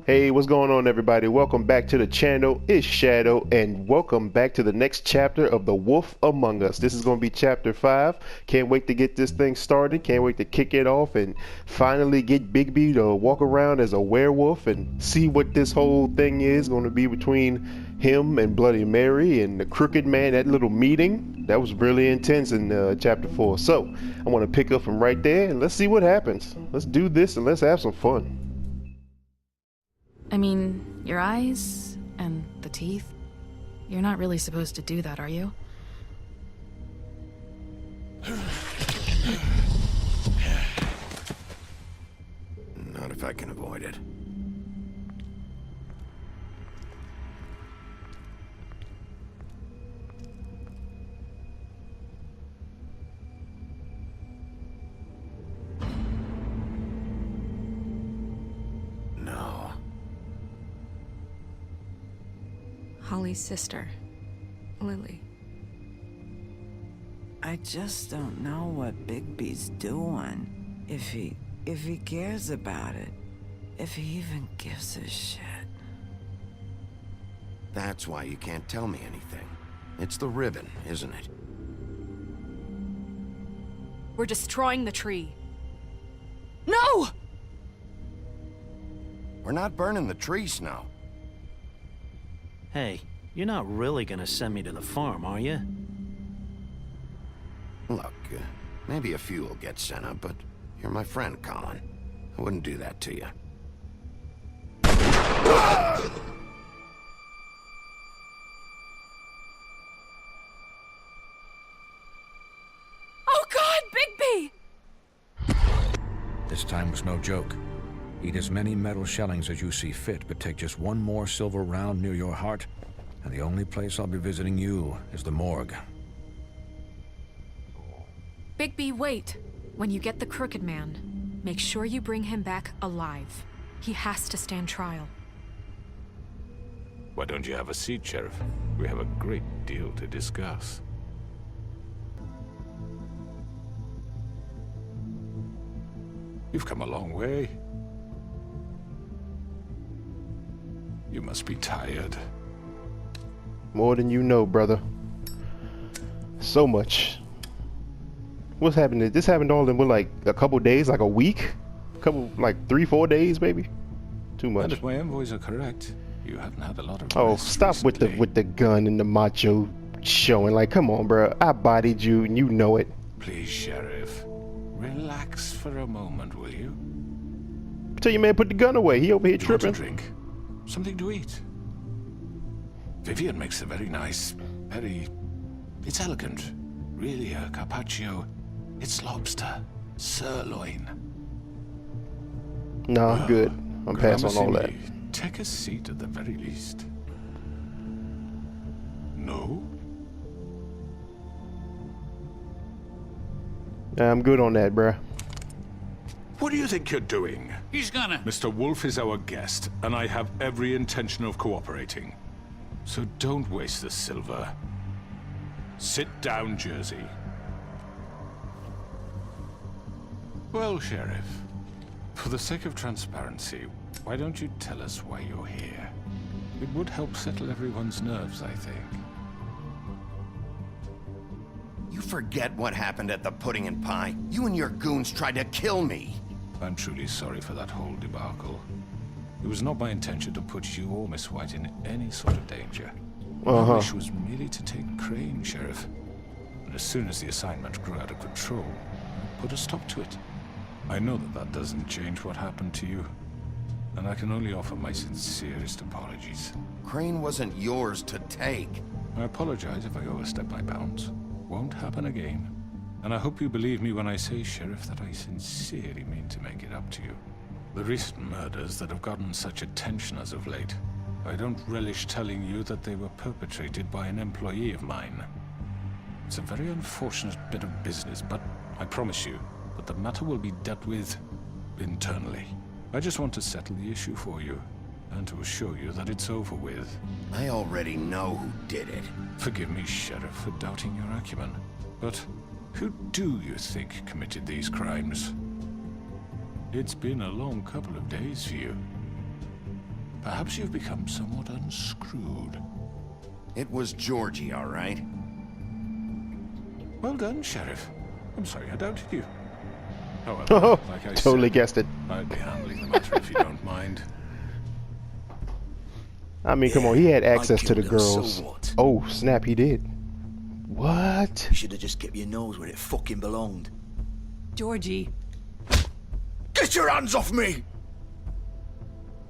Hey, what's going on, everybody? Welcome back to the channel. It's Shadow, and welcome back to the next chapter of The Wolf Among Us. This is going to be chapter 5. Can't wait to get this thing started. Can't wait to kick it off and finally get Bigby to walk around as a werewolf and see what this whole thing is going to be between him and Bloody Mary and the Crooked Man. That little meeting, that was really intense in chapter 4. So, I want to pick up from right there and let's see what happens. Let's do this and let's have some fun. I mean, your eyes and the teeth. You're not really supposed to do that, are you? Not if I can avoid it. No. Holly's sister, Lily. I just don't know what Bigby's doing. If he cares about it. If he even gives a shit. That's why you can't tell me anything. It's the ribbon, isn't it? We're destroying the tree. No! We're not burning the tree, Snow. Hey, you're not really gonna send me to the farm, are you? Look, maybe a few will get sent up, but you're my friend, Colin. I wouldn't do that to you. Oh God, Bigby! This time was no joke. Eat as many metal shellings as you see fit, but take just one more silver round near your heart, and the only place I'll be visiting you is the morgue. Bigby, wait. When you get the Crooked Man, make sure you bring him back alive. He has to stand trial. Why don't you have a seat, Sheriff? We have a great deal to discuss. You've come a long way. You must be tired. More than you know, brother. So much. What's happening? This happened all in, what, like a couple days, like a week? Like 3-4 days, maybe? Too much. And if my envoys are correct, you haven't had a lot of Oh, rest stop recently. with the gun and the macho showing. Like, come on, bro. I bodied you and you know it. Please, Sheriff. Relax for a moment, will you? Tell your man put the gun away. He over here You want a tripping. drink? Something to eat? Vivian makes a very nice, it's elegant. Really a carpaccio. It's lobster. Sirloin. No, I'm good. I'm passing on all that. Gramercy, take a seat at the very least. No? I'm good on that, bruh. What do you think you're doing? He's gonna... Mr. Wolf is our guest, and I have every intention of cooperating. So don't waste the silver. Sit down, Jersey. Well, Sheriff, for the sake of transparency, why don't you tell us why you're here? It would help settle everyone's nerves, I think. You forget what happened at the Pudding and Pie. You and your goons tried to kill me. I'm truly sorry for that whole debacle. It was not my intention to put you or Miss White in any sort of danger. My wish was merely to take Crane, Sheriff. And as soon as the assignment grew out of control, I put a stop to it. I know that that doesn't change what happened to you, and I can only offer my sincerest apologies. Crane wasn't yours to take. I apologize if I overstep my bounds. Won't happen again. And I hope you believe me when I say, Sheriff, that I sincerely mean to make it up to you. The recent murders that have gotten such attention as of late, I don't relish telling you that they were perpetrated by an employee of mine. It's a very unfortunate bit of business, but I promise you that the matter will be dealt with internally. I just want to settle the issue for you, and to assure you that it's over with. I already know who did it. Forgive me, Sheriff, for doubting your acumen, but who do you think committed these crimes? It's been a long couple of days for you. Perhaps you've become somewhat unscrewed. It was Georgie, all right? Well done, Sheriff. I'm sorry I doubted you. However, Oh, like I totally said, guessed it. I'd be handling the matter if you don't mind. I mean, come on, he had access to the killed him, so girls. what? Oh, snap, he did. What? You should have just kept your nose where it fucking belonged. Georgie. Get your hands off me!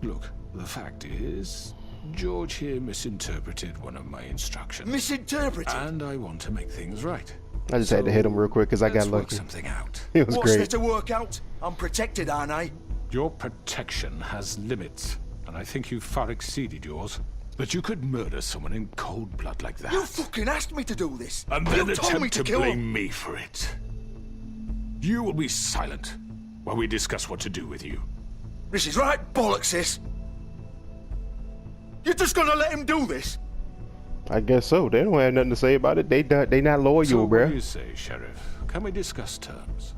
Look, the fact is, George here misinterpreted one of my instructions. Misinterpreted? And I want to make things right. I just had to hit him real quick because I got Let's work lucky. something out. It was What's there great. to work out? I'm protected, aren't I? Your protection has limits, and I think you've far exceeded yours. But you could murder someone in cold blood like that. You fucking asked me to do this. And then you told me attempt to to kill blame him. me for it. You will be silent while we discuss what to do with you. This is right bollocks, sis. You're just gonna let him do this? I guess so. They don't have nothing to say about it. They not loyal, So what do bruh. you say, Sheriff? Can we discuss terms?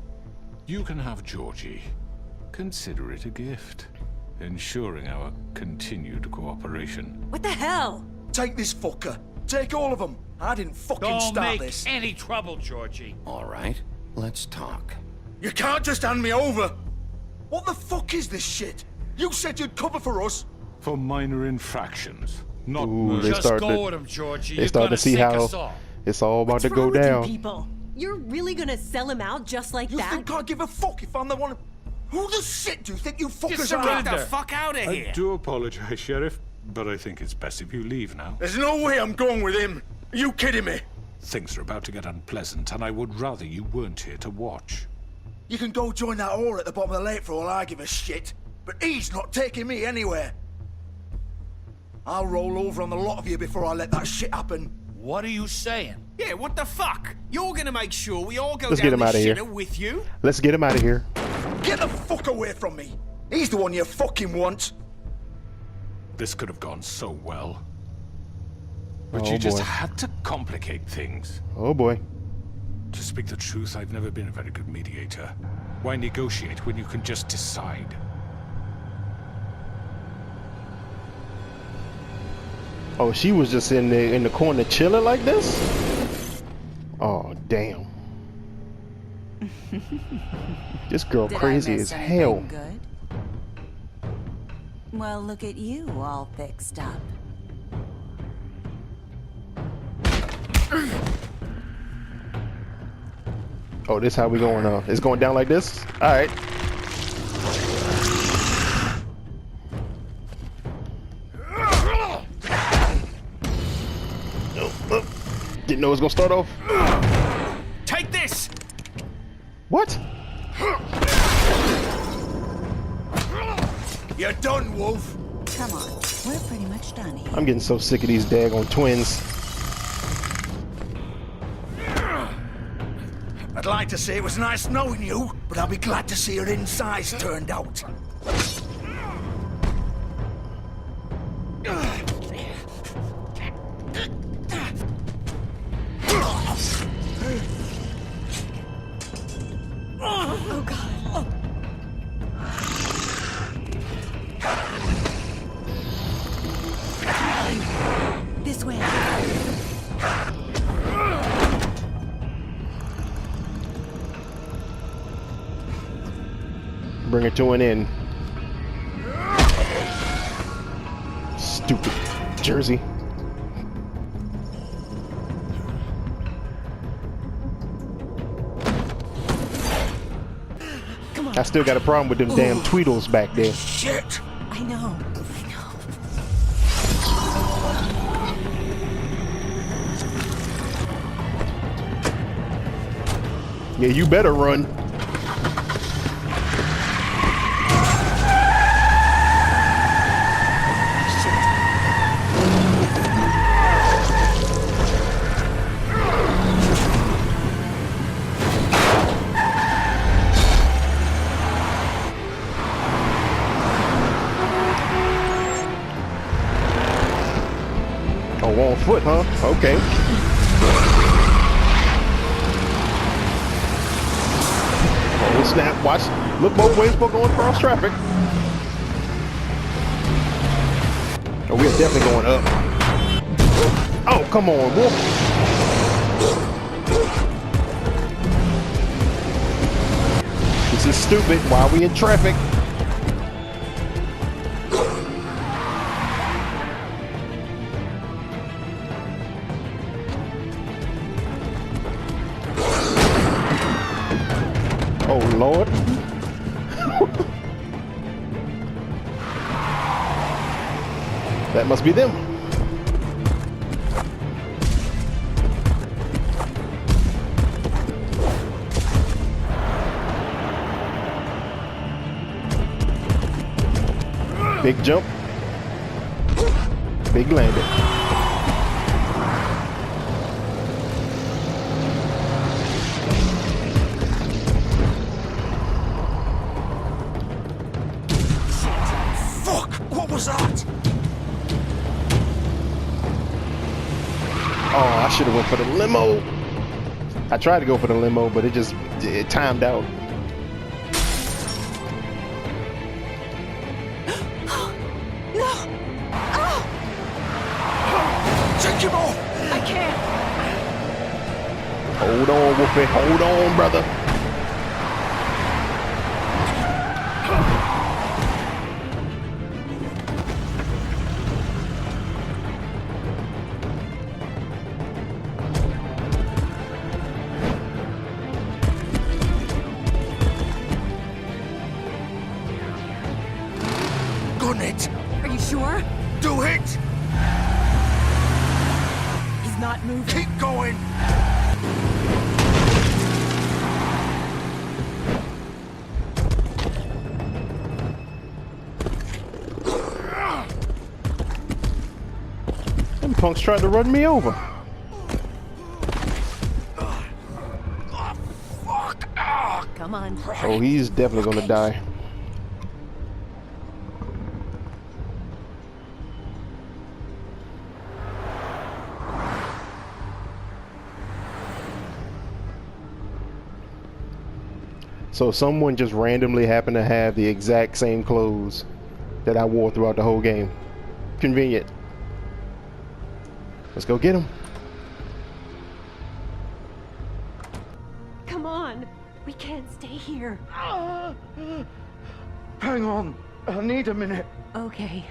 You can have Georgie. Consider it a gift, ensuring our continued cooperation. What the hell? Take this fucker. Take all of them. I didn't fucking Don't start make this. any trouble, Georgie. All right, let's talk. You can't just hand me over. What the fuck is this shit? You said you'd cover for us. For minor infractions, not Ooh, murder. they Just start go to- with him, Georgie. They You're start gonna to see sink how us all. it's all about to What's go wrong with you down. people? You're really gonna sell him out just like You that? think I give a fuck if I'm the one? Who the shit do you think you fuckers are? surrender. Get the fuck out of I do apologize, Sheriff, but I think it's best if you leave now. There's no way I'm going with him. Are you kidding me? Things are about to get unpleasant, and I would rather you weren't here to watch. You can go join that whore at the bottom of the lake for all I give a shit. But he's not taking me anywhere. I'll roll over on the lot of you before I let that shit happen. What are you saying? Yeah, what the fuck? You're gonna make sure we all go Let's get down him this outta here. shitter with you? Let's get him out of here. Get the fuck away from me. He's the one you fucking want. This could have gone so well. But Oh, you just boy. had to complicate things. Oh boy. To speak the truth, I've never been a very good mediator. Why negotiate when you can just decide? Oh, she was just in the corner chilling like this? Oh, damn. This girl crazy as hell. Good? Well, look at you, all fixed up. Oh, this how we going? It's going down like this? All right. Didn't know it was gonna start off. Take this! What? You're done, Wolf. Come on, we're pretty much done here. I'm getting so sick of these daggone twins. I'd like to say it was nice knowing you, but I'll be glad to see your insides turned out. Oh god. This way. Bring it to an end. Stupid Jersey. Come on. I still got a problem with them damn Tweedles back there. Shit! I know. Yeah, you better run. Oh, on foot, huh? Okay. Oh, snap. Watch. Look both ways before going across traffic. definitely going up. Oh, come on, Wolf. This is stupid. Why are we in traffic? Oh, Lord. That must be them. Big jump. Big landing. Fuck! What was that? Oh, I should have went for the limo. I tried to go for the limo, but it timed out. Take him off! I can't. Hold on, Wolfie. Hold on, brother. Gun it! Are you sure? Do it! He's not moving. Keep going! Them punks tried to run me over. Fuck! Ah! Come on. Oh, he's definitely gonna die. So someone just randomly happened to have the exact same clothes that I wore throughout the whole game. Convenient. Let's go get him. Come on. We can't stay here. Hang on. I need a minute. Okay.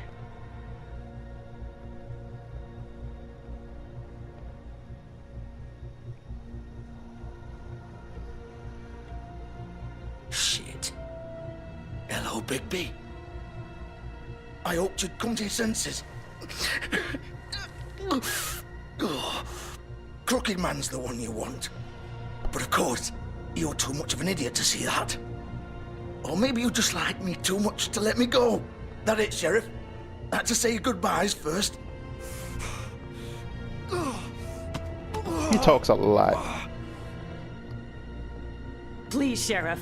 Shit. Hello, Bigby. I hoped you'd come to your senses. Crooked Man's the one you want. But of course, you're too much of an idiot to see that. Or maybe you just like me too much to let me go. That it, Sheriff? I had to say your goodbyes first. He talks a lot. Please, Sheriff.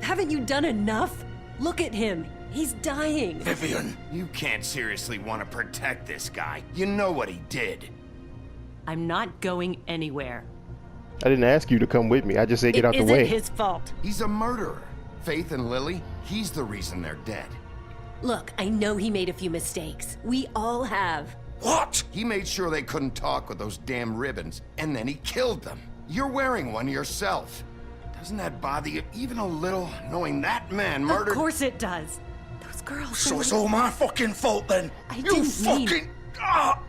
Haven't you done enough? Look at him. He's dying. Vivian. You can't seriously want to protect this guy. You know what he did. I'm not going anywhere. I didn't ask you to come with me. I just said get out the way. It isn't his fault. He's a murderer. Faith and Lily, he's the reason they're dead. Look, I know he made a few mistakes. We all have. What? He made sure they couldn't talk with those damn ribbons, and then he killed them. You're wearing one yourself. Doesn't that bother you even a little, knowing that man murdered— Of course it does. Those girls— So it's all my fucking fault then? I You didn't fucking— mean— Ah!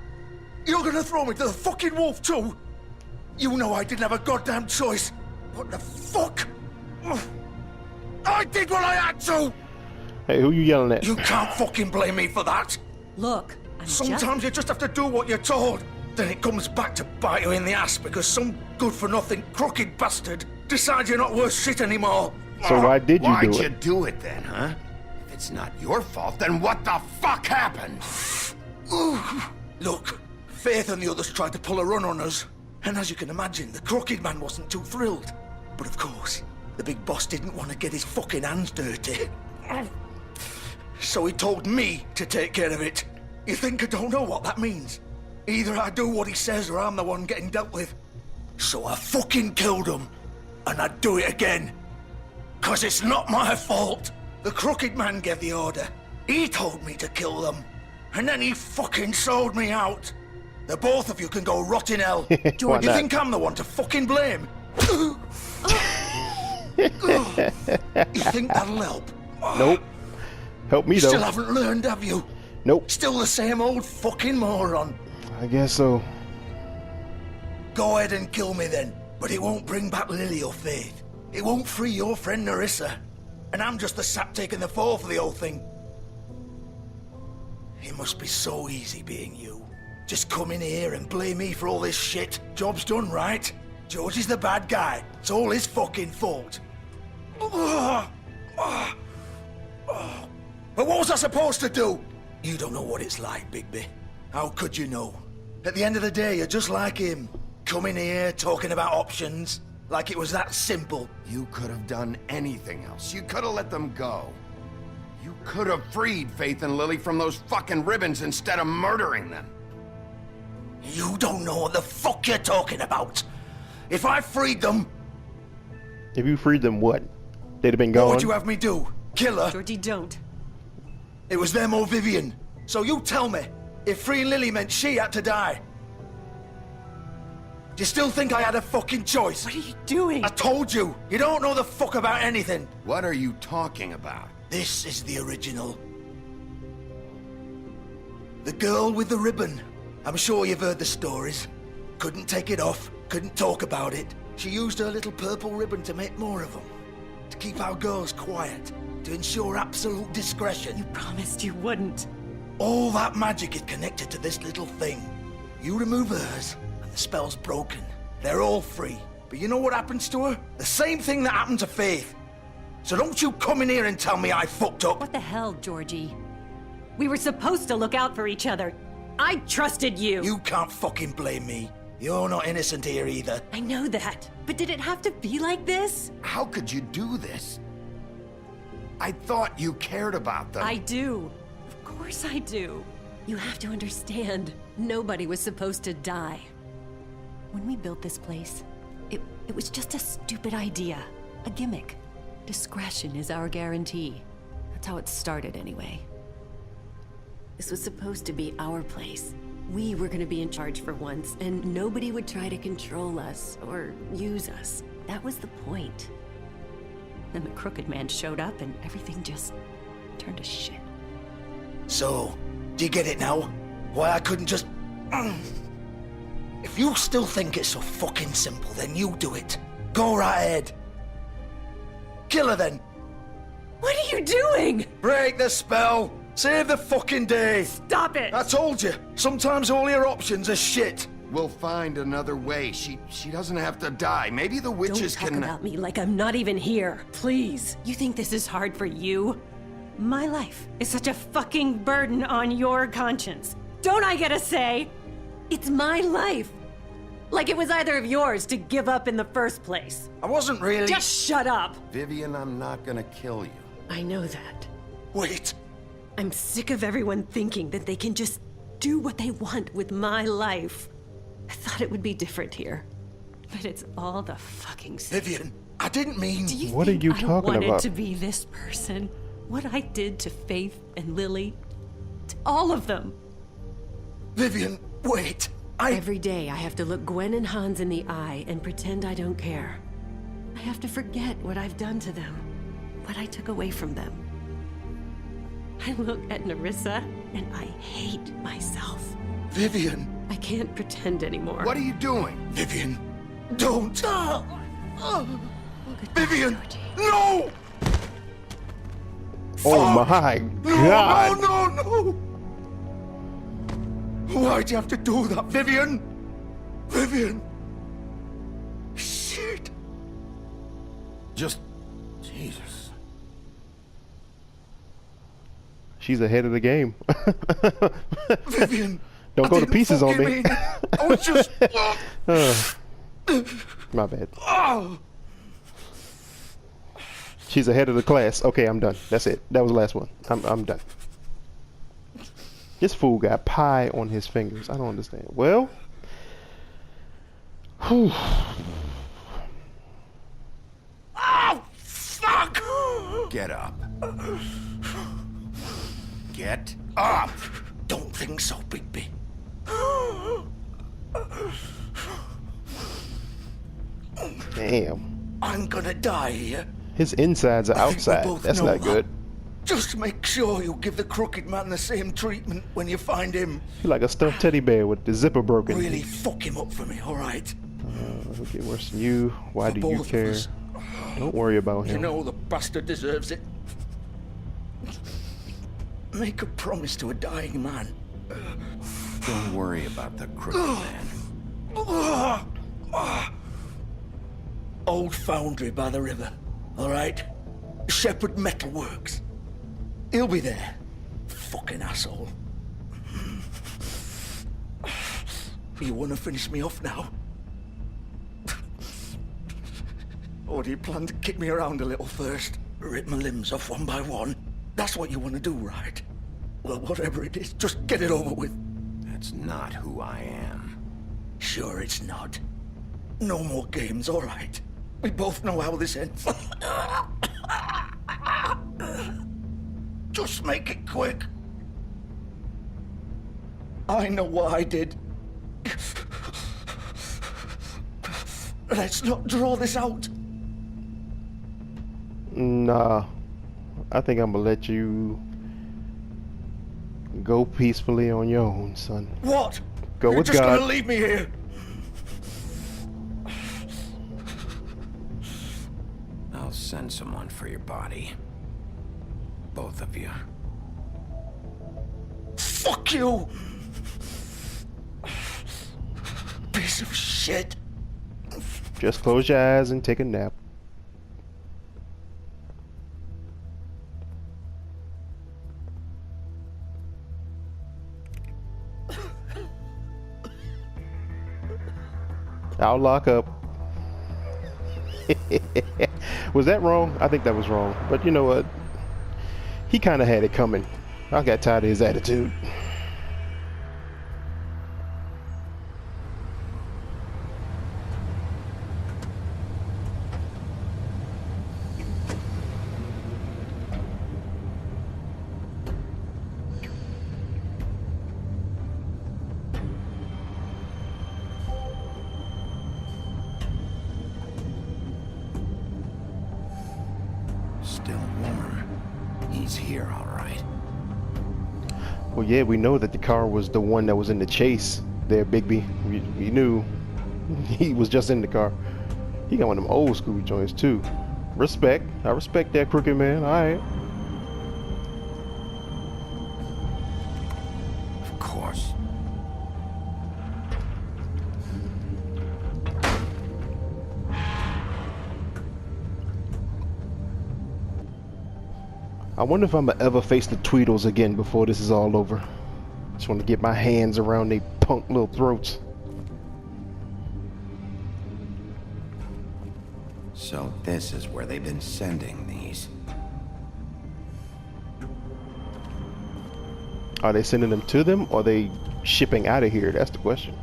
You're gonna throw me to the fucking wolf too? You know I didn't have a goddamn choice. What the fuck? I did what I had to! Hey, who you yelling at? You can't fucking blame me for that. Look, Sometimes you just have to do what you're told. Then it comes back to bite you in the ass because some good-for-nothing crooked bastard decides you're not worth shit anymore. So why did you Why'd do you it? do it then, huh? If it's not your fault, then what the fuck happened? Look, Faith and the others tried to pull a run on us. And as you can imagine, the Crooked Man wasn't too thrilled. But of course, the big boss didn't want to get his fucking hands dirty. So he told me to take care of it. You think I don't know what that means? Either I do what he says or I'm the one getting dealt with. So I fucking killed him. And I'd do it again. 'Cause it's not my fault. The Crooked Man gave the order. He told me to kill them. and then he fucking sold me out. The both of you can go rot in hell. Why You not? think I'm the one to fucking blame? You think that'll help? Nope. Help me though. Still haven't learned, have you? Nope. Still the same old fucking moron. I guess so. Go ahead and kill me then, but it won't bring back Lily or Faith. It won't free your friend Nerissa. And I'm just the sap taking the fall for the whole thing. It must be so easy being you. Just come in here and blame me for all this shit. Job's done, right? George is the bad guy. It's all his fucking fault. But what was I supposed to do? You don't know what it's like, Bigby. How could you know? At the end of the day, you're just like him. Coming here, talking about options. Like it was that simple. You could have done anything else. You could have let them go. You could have freed Faith and Lily from those fucking ribbons instead of murdering them. You don't know what the fuck you're talking about. If I freed them, If you freed them, what? They'd have been what gone. would you have me do? Kill her? Georgie, don't. It was them or Vivian. So you tell me, if freeing Lily meant she had to die, do you still think I had a fucking choice? What are you doing? I told you, you don't know the fuck about anything. What are you talking about? This is the original. The girl with the ribbon. I'm sure you've heard the stories. Couldn't take it off, couldn't talk about it. She used her little purple ribbon to make more of them. To keep our girls quiet. To ensure absolute discretion. You promised you wouldn't. All that magic is connected to this little thing. You remove hers, and the spell's broken. They're all free. But you know what happens to her? The same thing that happened to Faith. So don't you come in here and tell me I fucked up. What the hell, Georgie? We were supposed to look out for each other. I trusted you. You can't fucking blame me. You're not innocent here either. I know that. But did it have to be like this? How could you do this? I thought you cared about them. I do. Of course I do. You have to understand. Nobody was supposed to die. When we built this place, it was just a stupid idea. A gimmick. Discretion is our guarantee. That's how it started anyway. This was supposed to be our place. We were gonna be in charge for once, and nobody would try to control us or use us. That was the point. Then the Crooked Man showed up and everything just turned to shit. So, do you get it now? Why I couldn't just... If you still think it's so fucking simple, then you do it. Go right ahead. Kill her then. What are you doing? Break the spell. Save the fucking day. Stop it! I told you, sometimes all your options are shit. We'll find another way. She doesn't have to die. Maybe the witches Don't talk can... about me like I'm not even here. Please. You think this is hard for you? My life is such a fucking burden on your conscience. Don't I get a say? It's my life. Like it was either of yours to give up in the first place. I wasn't really... Just shut up. Vivian, I'm not gonna kill you. I know that. Wait. I'm sick of everyone thinking that they can just do what they want with my life. I thought it would be different here. But it's all the fucking same. Vivian, I didn't mean... Do you What are think you I talking wanted about? to be this person? What I did to Faith and Lily? To all of them. Vivian, wait. Every day I have to look Gwen and Hans in the eye and pretend I don't care. I have to forget what I've done to them. What I took away from them. I look at Nerissa and I hate myself. Vivian. I can't pretend anymore. What are you doing? Vivian, don't. Goodbye, Vivian, Georgie. no! Oh my God. No! Why'd you have to do that, Vivian? Vivian! Shit! Just... Jesus. She's ahead of the game. Vivian! Don't I go to didn't pieces on fucking me. mean it. I was just... My bad. Oh. She's ahead of the class. Okay, I'm done. That's it. That was the last one. I'm done. This fool got pie on his fingers. I don't understand. Well, whew. Oh, fuck! Get up. Get up! don't think so, Bigby. Damn. I'm gonna die here. His insides are I think we outside. both That's know not that. good. Just make sure you give the crooked man the same treatment when you find him. You're like a stuffed teddy bear with the zipper broken. Really fuck him up for me, alright? He'll get worse than you. Why For do you both of care? us. Don't worry about him. You know the bastard deserves it. Make a promise to a dying man. Don't worry about the crooked man. Old foundry by the river, alright? Shepherd Metalworks. He'll be there. Fucking asshole. You wanna finish me off now? Or do you plan to kick me around a little first? Rip my limbs off one by one? That's what you wanna do, right? Well, whatever it is, just get it over with. That's not who I am. Sure it's not. No more games, alright? We both know how this ends. Just make it quick. I know what I did. Let's not draw this out. Nah. I think I'm gonna let you go peacefully on your own, son. What? Go You're with just God. gonna leave me here? I'll send someone for your body. Both of you. Fuck you! Piece of shit. Just close your eyes and take a nap. I'll lock up. Was that wrong? I think that was wrong. But you know what? He kind of had it coming. I got tired of his attitude. Still warm. He's here, all right. Well, yeah, we know that the car was the one that was in the chase there, Bigby. We knew he was just in the car. He got one of them old school joints, too. Respect. I respect that, crooked man. All right. Of course. I wonder if I'm gonna ever face the Tweedles again before this is all over. Just want to get my hands around they punk little throats. So this is where they've been sending these. Are they sending them to them, or are they shipping out of here? That's the question.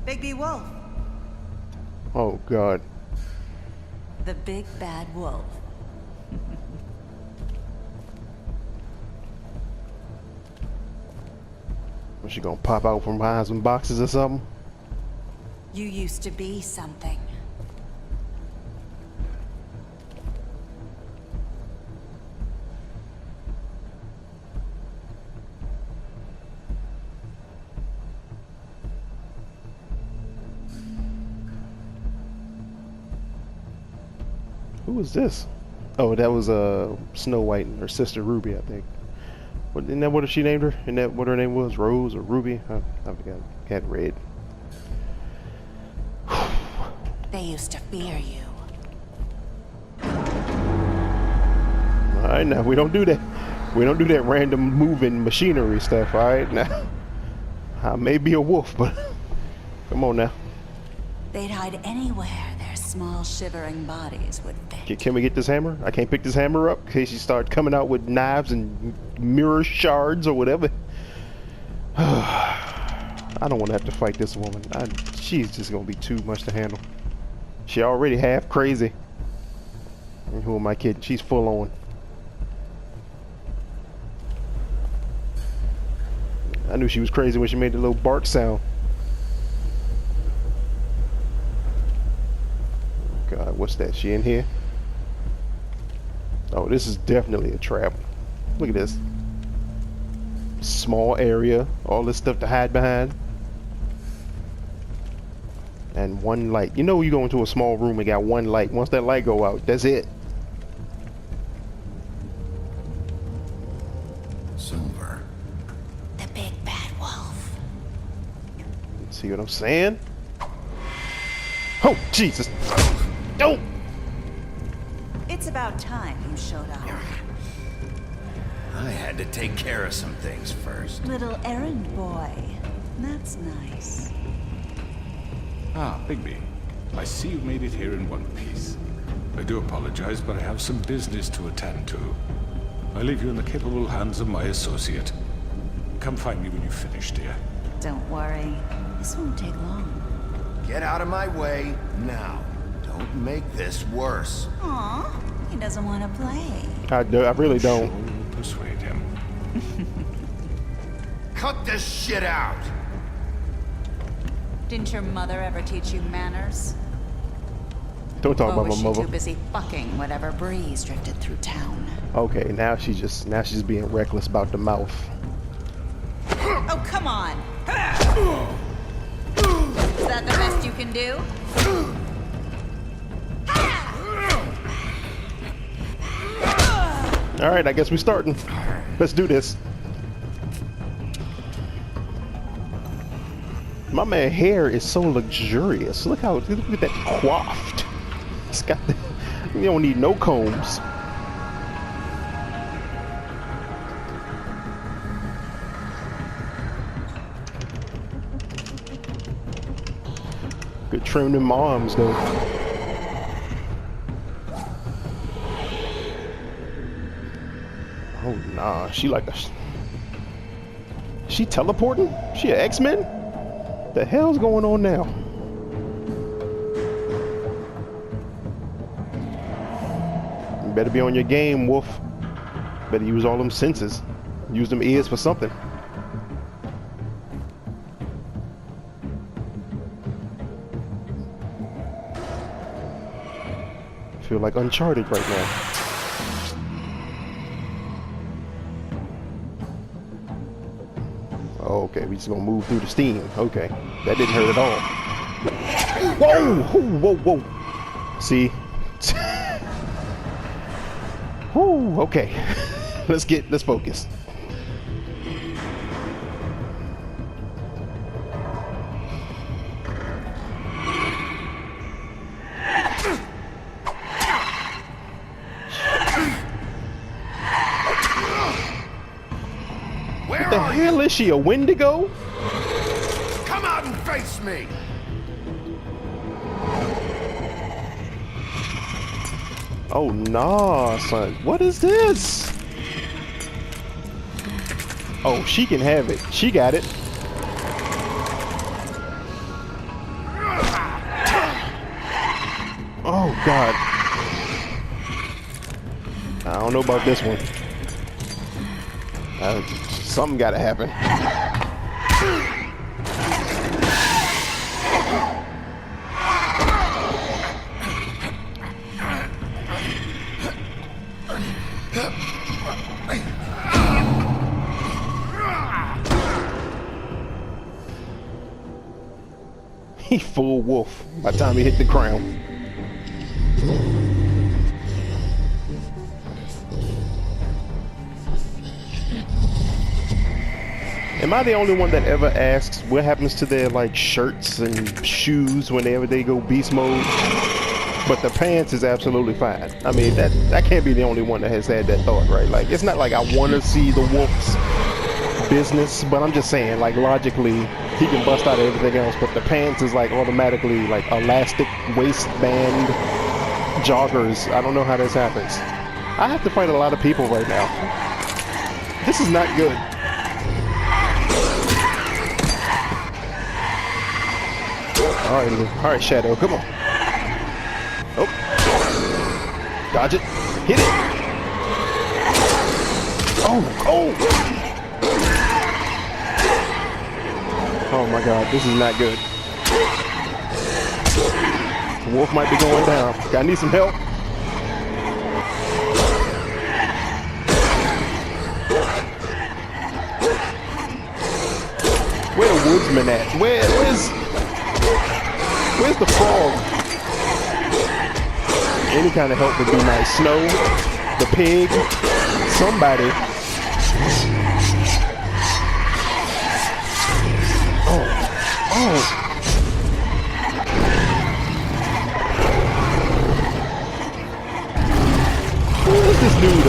Bigby Wolf. Oh, God. The big bad wolf. Was she gonna pop out from behind some boxes or something? You used to be something. Who was this? Oh, that was Snow White and her sister Ruby, I think. What, isn't that what she named her? Isn't that what her name was? Rose or Ruby? I forgot. Had red. They used to fear you. All right, now we don't do that. We don't do that random moving machinery stuff. All right, now I may be a wolf, but come on now. They'd hide anywhere their small shivering bodies would fit. Can we get this hammer? I can't pick this hammer up in case you start coming out with knives and mirror shards or whatever. I don't want to have to fight this woman. She's just gonna be too much to handle. She already half crazy. And who am I kidding? She's full on. I knew she was crazy when she made the little bark sound. God, what's that? She in here? Oh, this is definitely a trap. Look at this. Small area, all this stuff to hide behind. And one light. You know, you go into a small room and got one light. Once that light go out, that's it. Silver. The big bad wolf. See what I'm saying? Oh, Jesus. Oh! It's about time you showed up. I had to take care of some things first. Little errand boy. That's nice. Ah, Bigby. I see you made it here in one piece. I do apologize, but I have some business to attend to. I leave you in the capable hands of my associate. Come find me when you finish, dear. Don't worry. This won't take long. Get out of my way now. Don't make this worse. Aw, he doesn't want to play. I really don't. Sure will persuade him. Cut this shit out! Didn't your mother ever teach you manners? Don't talk Or about was my she mother. too busy fucking whatever breeze drifted through town? Okay, now she's being reckless about the mouth. Oh, come on! Is that the best you can do? All right, I guess we're starting. Let's do this. My man hair is so luxurious. Look at that coiffed. It's got the, you don't need no combs. Good trim them arms though. Oh nah, she like a. She teleporting? She an X-Men? The hell's going on now? You better be on your game, Wolf. Better use all them senses. Use them ears for something. Feel like Uncharted right now. Okay, we just gonna move through the steam. Okay, that didn't hurt at all. Whoa, whoa, whoa, whoa. See? Whoo, okay. Let's focus. What the hell is she, a Wendigo? Come out and face me! Oh nah, son. What is this? Oh, she can have it. She got it. Oh God. I don't know about this one. Something gotta happen. He full wolf by the time he hit the ground. Am I the only one that ever asks what happens to their like shirts and shoes whenever they go beast mode? But the pants is absolutely fine. I mean, that can't be the only one that has had that thought, right? Like, it's not like I want to see the wolf's business, but I'm just saying, like, logically, he can bust out everything else, but the pants is like automatically like elastic waistband joggers. I don't know how this happens. I have to fight a lot of people right now. This is not good. All right, Shadow, come on. Oh, dodge it, hit it. Oh, oh my God, this is not good. The wolf might be going down. I need some help. Where the woodsman at? Where's the frog? Any kind of help would be nice. Snow, the pig, somebody. Oh. Who is this dude?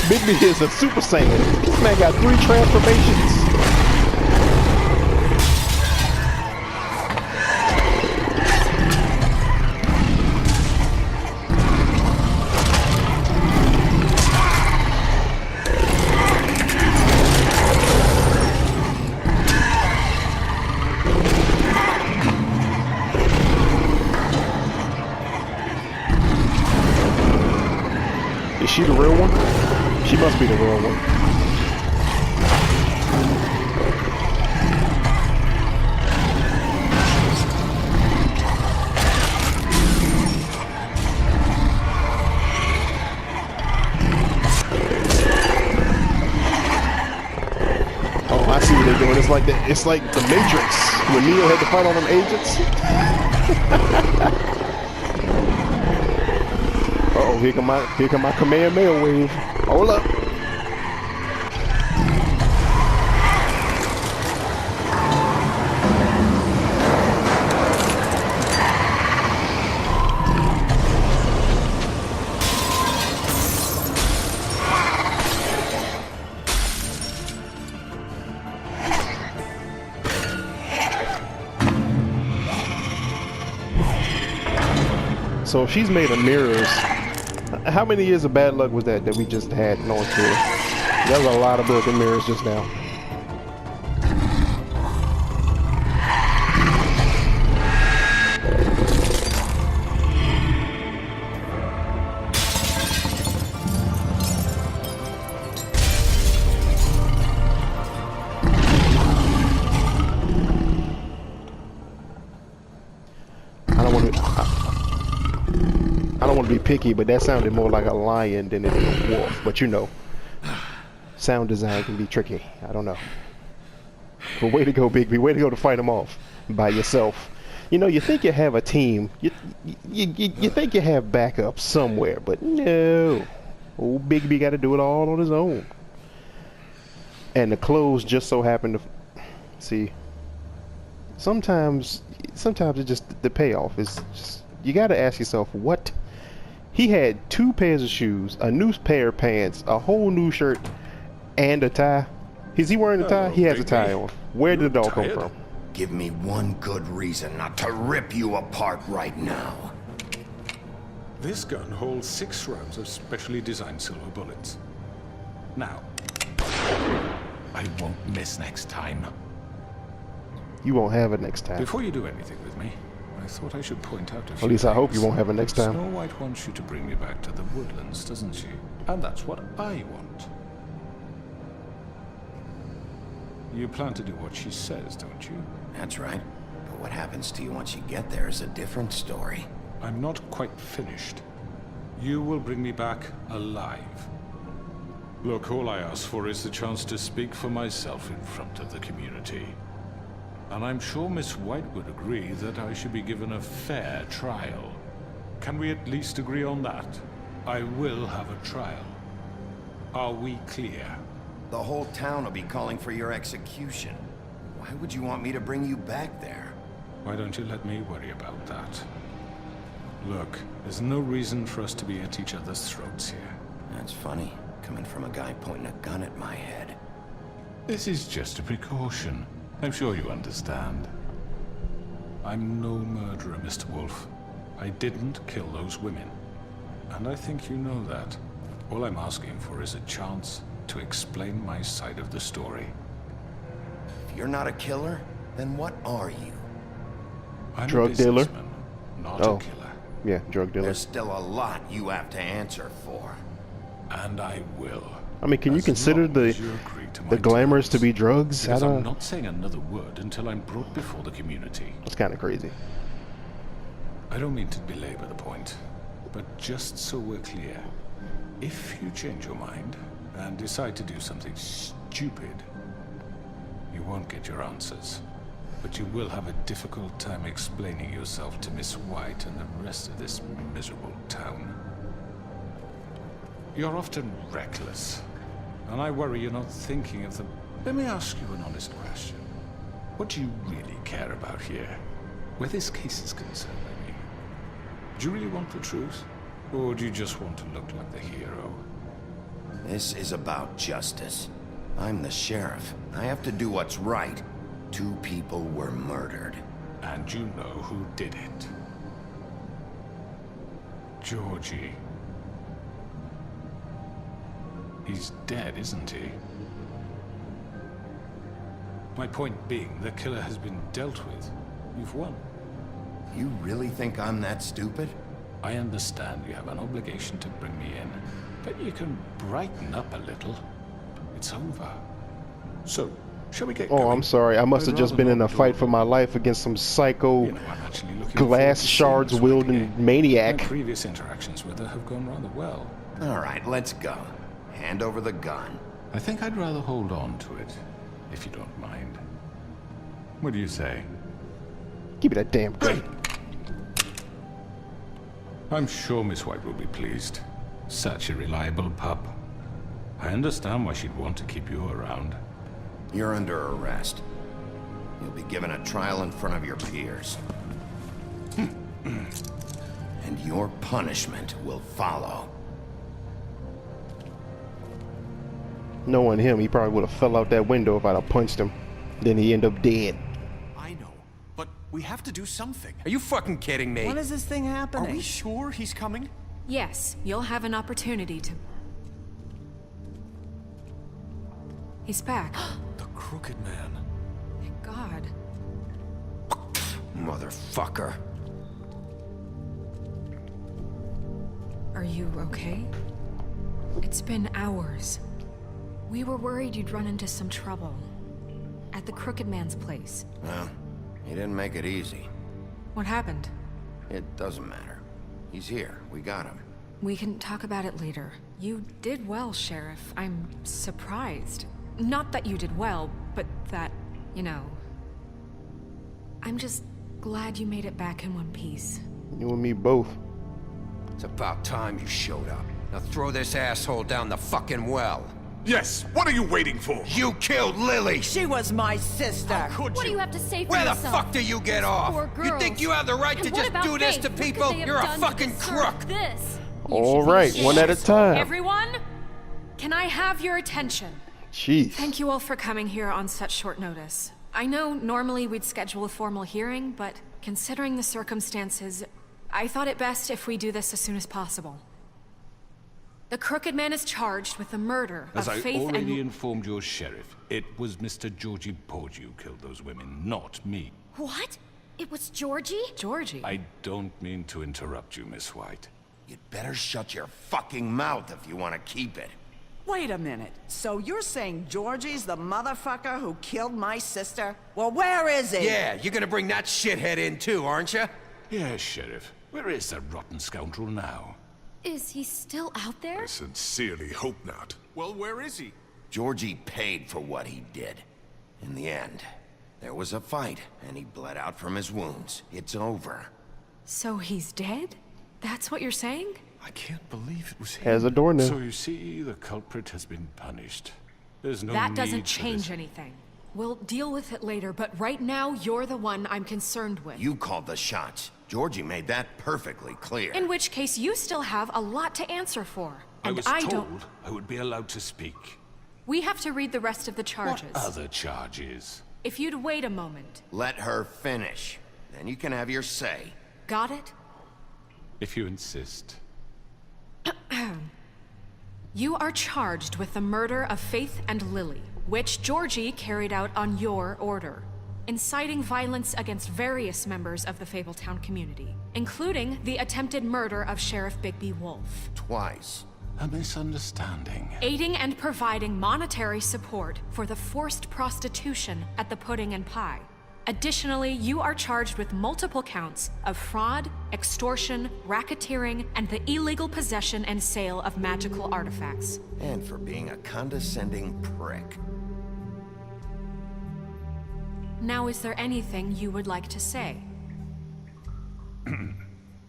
Bigby is a Super Saiyan. This man got 3 transformations. Is she the real one? She must be the real one. Oh, I see what they're doing. It's like the Matrix when Neo had to fight all them agents. Uh-oh, here come my Kamehameha wave. Hold up. So if she's made of mirrors, how many years of bad luck was that we just had going through? There was a lot of broken mirrors just now. I don't want to be picky, but that sounded more like a lion than it did a wolf. But you know, sound design can be tricky. I don't know. But way to go, Bigby. Way to go to fight them off by yourself. You know, you think you have a team. You think you have backup somewhere, but no. Old Bigby got to do it all on his own. And the clothes just so happen to see. Sometimes it's just the payoff is just, you got to ask yourself what. He had 2 pairs of shoes, a new pair of pants, a whole new shirt, and a tie. Is he wearing a tie? He has a tie on. Where did it all come from? Give me one good reason not to rip you apart right now. This gun holds 6 rounds of specially designed silver bullets. Now, I won't miss next time. You won't have it next time. Before you do anything with me, I thought I should point out a few At least I hope things. you won't have it next time. Snow White wants you to bring me back to the woodlands, doesn't she? And that's what I want. You plan to do what she says, don't you? That's right. But what happens to you once you get there is a different story. I'm not quite finished. You will bring me back alive. Look, all I ask for is the chance to speak for myself in front of the community. And I'm sure Miss White would agree that I should be given a fair trial. Can we at least agree on that? I will have a trial. Are we clear? The whole town will be calling for your execution. Why would you want me to bring you back there? Why don't you let me worry about that? Look, there's no reason for us to be at each other's throats here. That's funny, coming from a guy pointing a gun at my head. This is just a precaution. I'm sure you understand. I'm no murderer, Mr. Wolf. I didn't kill those women. And I think you know that. All I'm asking for is a chance to explain my side of the story. If you're not a killer, Then what are you? I'm Drug a dealer? businessman, not Oh. a killer. Yeah, drug dealer. There's still a lot you have to answer for. And I will. I mean, can you As consider long as you agree to my the glamours to terms. be drugs? Because I'm not saying another word until I'm brought before the community. That's kind of crazy. I don't mean to belabor the point, but just so we're clear, if you change your mind and decide to do something stupid, you won't get your answers. But you will have a difficult time explaining yourself to Miss White and the rest of this miserable town. You're often reckless, and I worry you're not thinking of the... Let me ask you an honest question. What do you really care about here? Where this case is concerned, I mean. Do you really want the truth? Or do you just want to look like the hero? This is about justice. I'm the sheriff. I have to do what's right. 2 people were murdered. And you know who did it. Georgie. He's dead, isn't he? My point being, the killer has been dealt with. You've won. You really think I'm that stupid? I understand you have an obligation to bring me in, but you can brighten up a little. It's over. So, shall we get going? Oh, I'm sorry. I must have I'd just been rather in a not fight do for my life against some psycho You know, I'm actually looking glass forward to seeing shards this wielding again. maniac. My previous interactions with her have gone rather well. All right, let's go. Hand over the gun. I think I'd rather hold on to it, if you don't mind. What do you say? Give me that damn gun. I'm sure Miss White will be pleased. Such a reliable pup. I understand why she'd want to keep you around. You're under arrest. You'll be given a trial in front of your peers. And your punishment will follow. Knowing him, he probably would have fell out that window if I'd have punched him. Then he end up dead. I know, but we have to do something. Are you fucking kidding me? When is this thing happening? Are we sure he's coming? Yes, you'll have an opportunity to... He's back. The Crooked Man. Thank God. Motherfucker. Are you okay? It's been hours. We were worried you'd run into some trouble. At the Crooked Man's place. Well, he didn't make it easy. What happened? It doesn't matter. He's here. We got him. We can talk about it later. You did well, Sheriff. I'm surprised. Not that you did well, but that, you know... I'm just glad you made it back in one piece. You and me both. It's about time you showed up. Now throw this asshole down the fucking well. Yes, what are you waiting for? You killed Lily! She was my sister. Could What do you? you have to say for Where the yourself? fuck do you get off? Poor You girls. think you have the right And to what just about do this Faith? to What could people? they have You're a done to fucking deserve crook. This? All right, one at a time. Everyone, can I have your attention? Jeez. Thank you all for coming here on such short notice. I know normally we'd schedule a formal hearing, but considering the circumstances, I thought it best if we do this as soon as possible. The Crooked Man is charged with the murder As of I Faith already and... informed your sheriff, it was Mr. Georgie Porgy who killed those women, not me. What? It was Georgie? Georgie? I don't mean to interrupt you, Miss White. You'd better shut your fucking mouth if you want to keep it. Wait a minute. So you're saying Georgie's the motherfucker who killed my sister? Well, where is he? Yeah, you're gonna bring that shithead in too, aren't you? Yes, Sheriff. Where is that rotten scoundrel now? Is he still out there? I sincerely hope not. Well, where is he? Georgie paid for what he did. In the end, there was a fight, and he bled out from his wounds. It's over. So he's dead? That's what you're saying? I can't believe it was him. Has a doornail. So you see, the culprit has been punished. There's no That need doesn't for change this. anything. We'll deal with it later, but right now, you're the one I'm concerned with. You called the shots. Georgie made that perfectly clear. In which case, you still have a lot to answer for. I And was I told don't... I would be allowed to speak. We have to read the rest of the charges. What other charges? If you'd wait a moment. Let her finish. Then you can have your say. Got it? If you insist. You are charged with the murder of Faith and Lily, which Georgie carried out on your order. inciting violence against various members of the Fable Town community, including the attempted murder of Sheriff Bigby Wolf. Twice. A misunderstanding. Aiding and providing monetary support for the forced prostitution at the Pudding and Pie. Additionally, you are charged with multiple counts of fraud, extortion, racketeering, and the illegal possession and sale of magical artifacts. And for being a condescending prick. Now, is there anything you would like to say?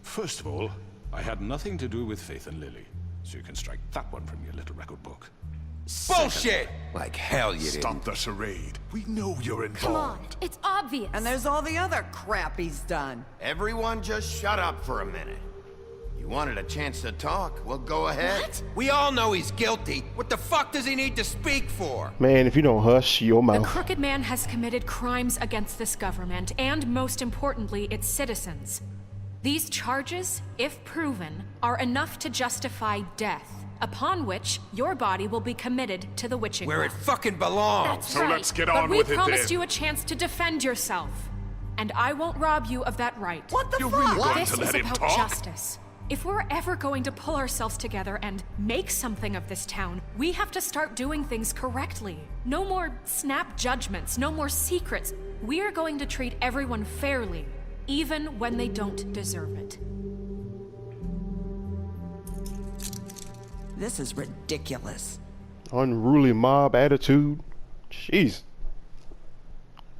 First of all, I had nothing to do with Faith and Lily, so you can strike that one from your little record book. Bullshit! Like hell you didn't. Stop the charade. We know you're involved. Come on, it's obvious. And there's all the other crap he's done. Everyone just shut up for a minute. You wanted a chance to talk, well go ahead. What? We all know he's guilty. What the fuck does he need to speak for? Man, if you don't hush your The mouth. Crooked Man has committed crimes against this government and, most importantly, its citizens. These charges, if proven, are enough to justify death, upon which your body will be committed to the witching Where well. it fucking belongs. That's So right. let's get but on we with it promised then. you a chance to defend yourself, and I won't rob you of that right. What the You're fuck? really going This to is let him about talk? justice. If we're ever going to pull ourselves together and make something of this town, we have to start doing things correctly. No more snap judgments, no more secrets. We are going to treat everyone fairly, even when they don't deserve it. This is ridiculous. Unruly mob attitude. Jeez.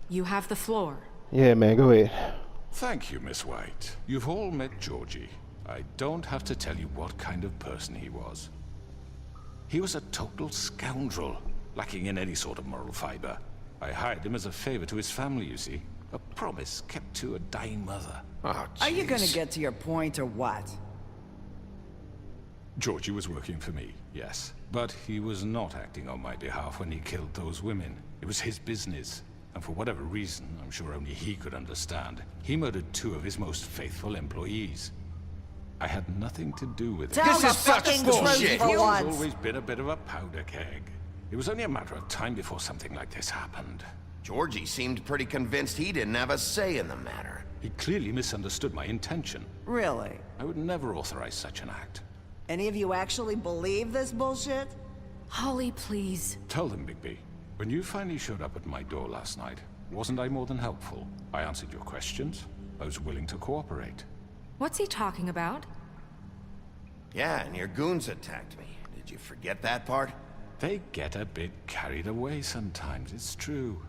You have the floor. Yeah, man, go ahead. Thank you, Miss White. You've all met Georgie. I don't have to tell you what kind of person he was. He was a total scoundrel, lacking in any sort of moral fiber. I hired him as a favor to his family, you see. A promise kept to a dying mother. Oh, Are you gonna jeez. get to your point or what? Georgie was working for me, yes. But he was not acting on my behalf when he killed those women. It was his business. And for whatever reason, I'm sure only he could understand, he murdered 2 of his most faithful employees. I had nothing to do with it. Tell the is such fucking bullshit. truth for He's once. always been a bit of a powder keg. It was only a matter of time before something like this happened. Georgie seemed pretty convinced he didn't have a say in the matter. He clearly misunderstood my intention. Really? I would never authorize such an act. Any of you actually believe this bullshit? Holly, please. Tell them, Bigby. When you finally showed up at my door last night, wasn't I more than helpful? I answered your questions. I was willing to cooperate. What's he talking about? Yeah, and your goons attacked me. Did you forget that part? They get a bit carried away sometimes, it's true.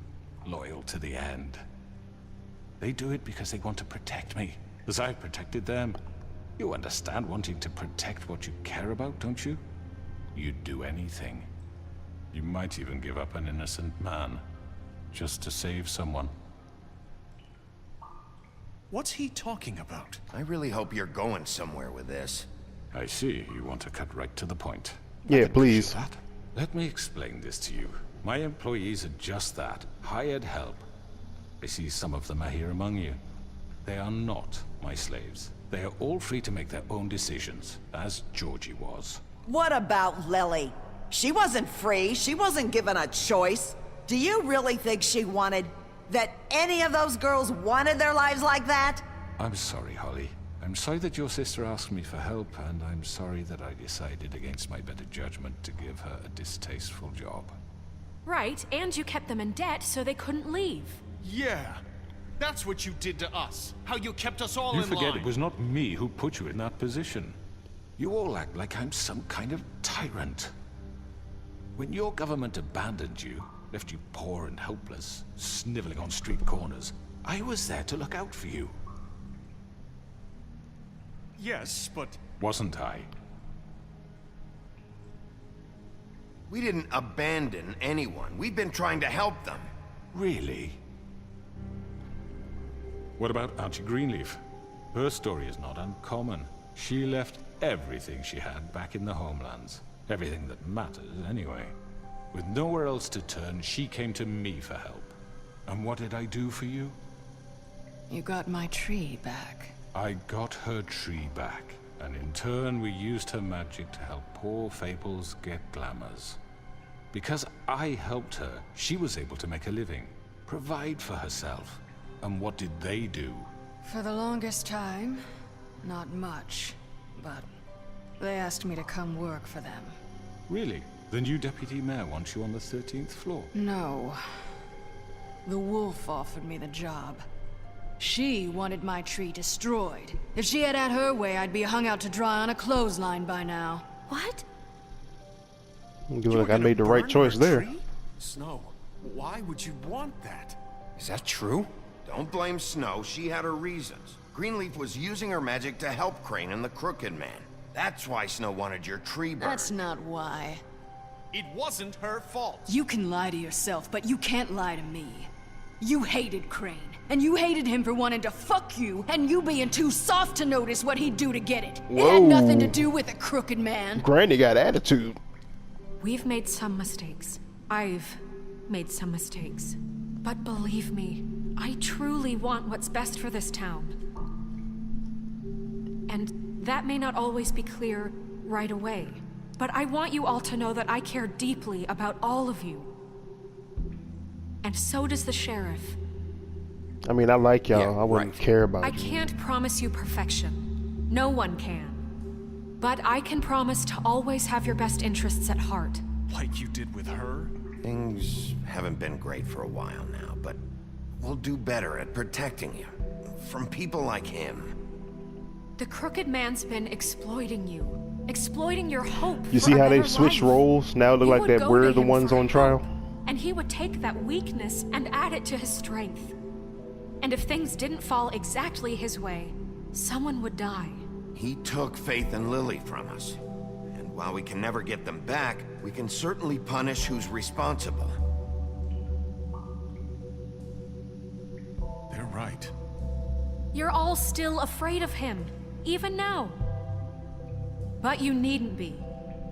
Loyal to the end. They do it because they want to protect me, as I've protected them. You understand wanting to protect what you care about, don't you? You'd do anything. You might even give up an innocent man, just to save someone. What's he talking about? I really hope you're going somewhere with this. I see, you want to cut right to the point. Yeah, please. That? Let me explain this to you. My employees are just that, hired help. I see some of them are here among you. They are not my slaves. They are all free to make their own decisions, as Georgie was. What about Lily? She wasn't free. She wasn't given a choice. Do you really think she wanted... that any of those girls wanted their lives like that? I'm sorry, Holly. I'm sorry that your sister asked me for help, and I'm sorry that I decided against my better judgment to give her a distasteful job. Right, and you kept them in debt so they couldn't leave. Yeah, that's what you did to us. How you kept us all You in forget line. it was not me who put you in that position. You all act like I'm some kind of tyrant. When your government abandoned you, left you poor and helpless, sniveling on street corners, I was there to look out for you. Yes, but... Wasn't I? We didn't abandon anyone. We've been trying to help them. Really? What about Auntie Greenleaf? Her story is not uncommon. She left everything she had back in the homelands. Everything that matters, anyway. With nowhere else to turn, she came to me for help. And what did I do for you? You got my tree back. I got her tree back, and in turn we used her magic to help poor Fables get glamours. Because I helped her, she was able to make a living, provide for herself. And what did they do? For the longest time, not much, but they asked me to come work for them. Really? The new deputy mayor wants you on the 13th floor? No. The wolf offered me the job. She wanted my tree destroyed. If she had her way, I'd be hung out to dry on a clothesline by now. What? Look, I made the right choice there. Snow, why would you want that? Is that true? Don't blame Snow, she had her reasons. Greenleaf was using her magic to help Crane and the Crooked Man. That's why Snow wanted your tree burned. That's not why. It wasn't her fault. You can lie to yourself, but you can't lie to me. You hated Crane, and you hated him for wanting to fuck you, and you being too soft to notice what he'd do to get it. Whoa. It had nothing to do with a crooked man. Granny got attitude. We've made some mistakes. I've made some mistakes. But believe me, I truly want what's best for this town. And that may not always be clear right away. But I want you all to know that I care deeply about all of you. And so does the sheriff. I mean, I like y'all. Yeah, I wouldn't right. care about I you. can't promise you perfection. No one can. But I can promise to always have your best interests at heart. Like you did with her? Things haven't been great for a while now, but we'll do better at protecting you. From people like him. The Crooked Man's been exploiting you. Exploiting your hope. You see how they've switched roles? Now it look like that we're the ones on trial. And he would take that weakness and add it to his strength. And if things didn't fall exactly his way, someone would die. He took Faith and Lily from us. And while we can never get them back, we can certainly punish who's responsible. They're right. You're all still afraid of him, even now. But you needn't be.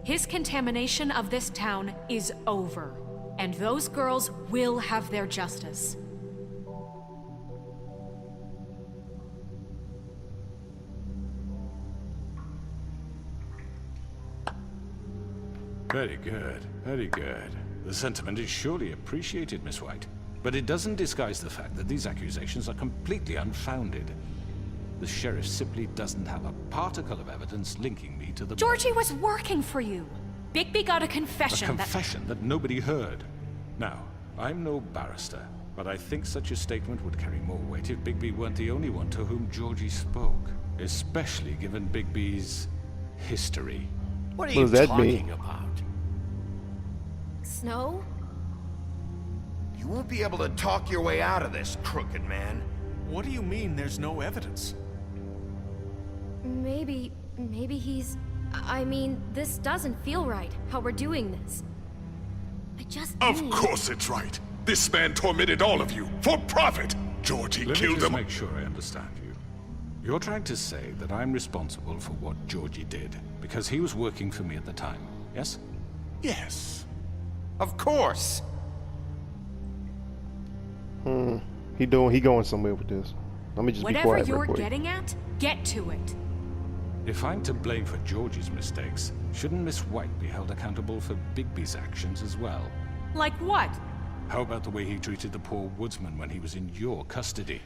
His contamination of this town is over. And those girls will have their justice. Very good, very good. The sentiment is surely appreciated, Miss White. But it doesn't disguise the fact that these accusations are completely unfounded. The sheriff simply doesn't have a particle of evidence linking me to the... Georgie was working for you. Bigby got a confession A confession that nobody heard. Now, I'm no barrister, but I think such a statement would carry more weight if Bigby weren't the only one to whom Georgie spoke. Especially given Bigby's history. What are you talking about? Snow? You won't be able to talk your way out of this, Crooked Man. What do you mean there's no evidence? Maybe he's... I mean, this doesn't feel right, how we're doing this. I just Of need... course it's right. This man tormented all of you for profit. Georgie killed them. Let me just make sure I understand you. You're trying to say that I'm responsible for what Georgie did because he was working for me at the time, yes? Yes. Of course. He going somewhere with this. Let me just be Whatever quiet real you're quick. getting at, get to it. If I'm to blame for Georgie's mistakes, shouldn't Miss White be held accountable for Bigby's actions as well? Like what? How about the way he treated the poor woodsman when he was in your custody?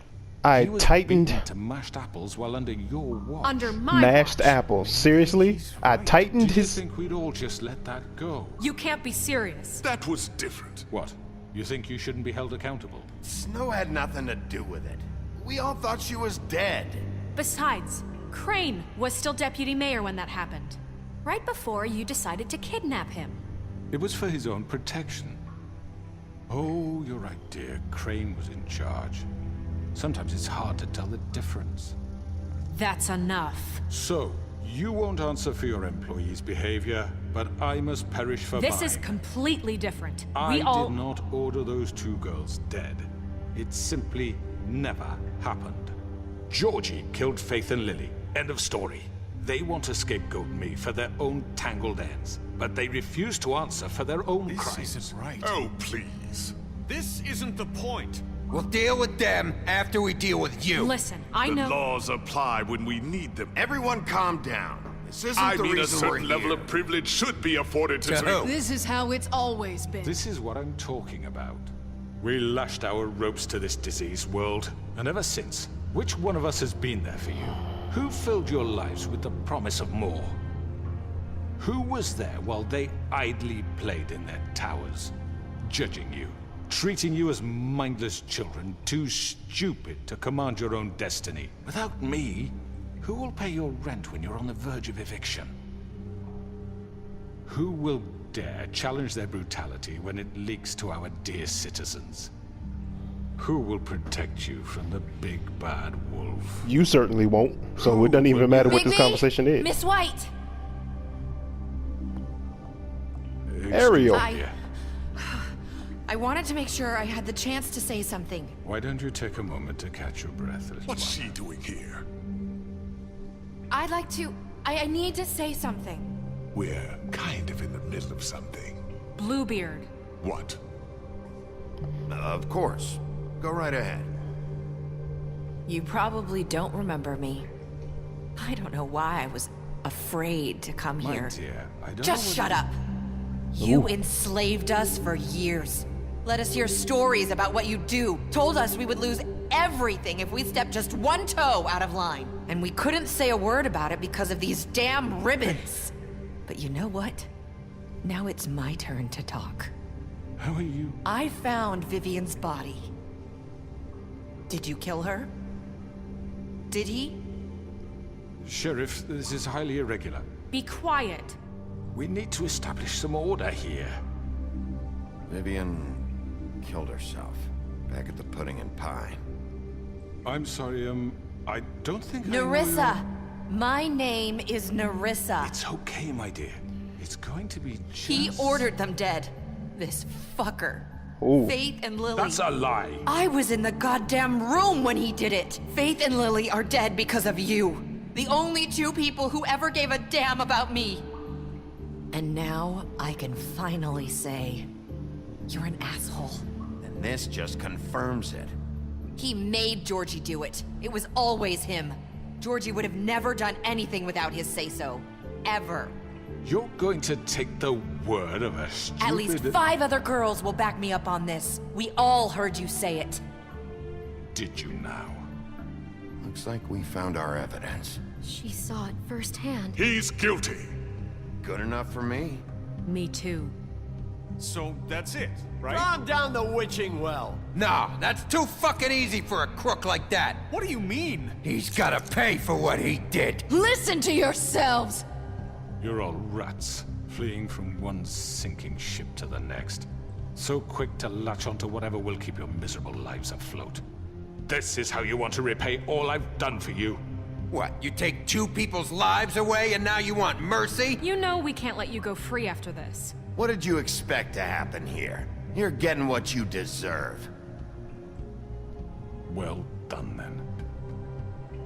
I He was tightened beaten to mashed apples while under your watch. Under my mashed watch. apples. Seriously? I tightened Do you his... think we'd all just let that go? You can't be serious. That was different. What? You think you shouldn't be held accountable? Snow had nothing to do with it. We all thought she was dead. Besides, Crane was still deputy mayor when that happened. Right before you decided to kidnap him. It was for his own protection. Oh, you're right, dear. Crane was in charge. Sometimes it's hard to tell the difference. That's enough. So, you won't answer for your employees' behavior, but I must perish for This mine. is completely different. I We all... did not order those two girls dead. It simply never happened. Georgie killed Faith and Lily. End of story. They want to scapegoat me for their own tangled ends, but they refuse to answer for their own crimes. This isn't right. Oh, please. This isn't the point. We'll deal with them after we deal with you. Listen, I The know... laws apply when we need them. Everyone calm down. This isn't I the mean, a reason we're certain level here. of privilege should be afforded to... To who? This is how it's always been. This is what I'm talking about. We lashed our ropes to this diseased world, and ever since, which one of us has been there for you? Who filled your lives with the promise of more? Who was there while they idly played in their towers, judging you, treating you as mindless children, too stupid to command your own destiny? Without me, who will pay your rent when you're on the verge of eviction? Who will dare challenge their brutality when it leaks to our dear citizens? Who will protect you from the big bad wolf? You certainly won't. So it doesn't even matter what this conversation is. Miss White! Ariel. I wanted to make sure I had the chance to say something. Why don't you take a moment to catch your breath, little What's she doing here? I'd like to... I need to say something. We're kind of in the middle of something. Bluebeard. What? Of course. Go right ahead. You probably don't remember me. I don't know why I was afraid to come here. Dear, I don't Just shut up! You enslaved us for years. Let us hear stories about what you do. Told us we would lose everything if we stepped just one toe out of line. And we couldn't say a word about it because of these damn ribbons. But you know what? Now it's my turn to talk. How are you? I found Vivian's body. Did you kill her? Did he? Sheriff, this is highly irregular. Be quiet. We need to establish some order here. Vivian killed herself back at the Pudding and Pie. I'm sorry, I don't think Nerissa! My name is Nerissa. It's okay, my dear. It's going to be just... He ordered them dead. This fucker. Ooh. Faith and Lily. That's a lie. I was in the goddamn room when he did it. Faith and Lily are dead because of you. The only two people who ever gave a damn about me. And now I can finally say, you're an asshole. And this just confirms it. He made Georgie do it. It was always him. Georgie would have never done anything without his say-so. Ever. You're going to take the word of a stupid... At least 5 other girls will back me up on this. We all heard you say it. Did you now? Looks like we found our evidence. She saw it firsthand. He's guilty. Good enough for me. Me too. So that's it, right? Calm down the witching well. No, that's too fucking easy for a crook like that. What do you mean? He's gotta pay for what he did. Listen to yourselves! You're all rats, fleeing from one sinking ship to the next. So quick to latch onto whatever will keep your miserable lives afloat. This is how you want to repay all I've done for you. What, you take 2 people's lives away and now you want mercy? You know we can't let you go free after this. What did you expect to happen here? You're getting what you deserve. Well done, then.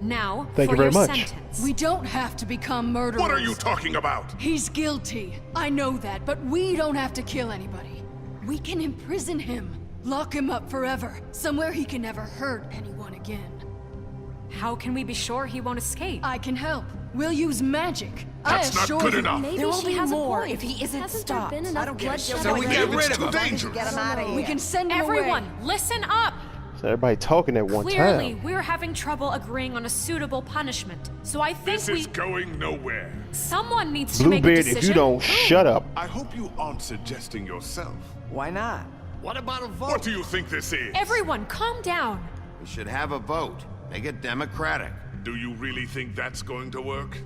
Now, Thank for you very your much. sentence. We don't have to become murderers. What are you talking about? He's guilty. I know that, but we don't have to kill anybody. We can imprison him. Lock him up forever. Somewhere he can never hurt anyone again. How can we be sure he won't escape? I can help. We'll use magic. That's I not assure good you. enough. Maybe There will she be has more a point. if he isn't Hasn't stopped. there been enough I don't get it. bloodshed So we already? get rid It's of too him. dangerous. Get him out of here. We can send him Everyone, away. listen up! So everybody talking at one Clearly, time. we're having trouble agreeing on a suitable punishment. So I think This is going nowhere. someone needs to make a Bluebeard, decision. if you don't shut up. I hope you aren't suggesting yourself. Why not? What about a vote? What do you think this is? Everyone, calm down. We should have a vote. Make it democratic. Do you really think that's going to work?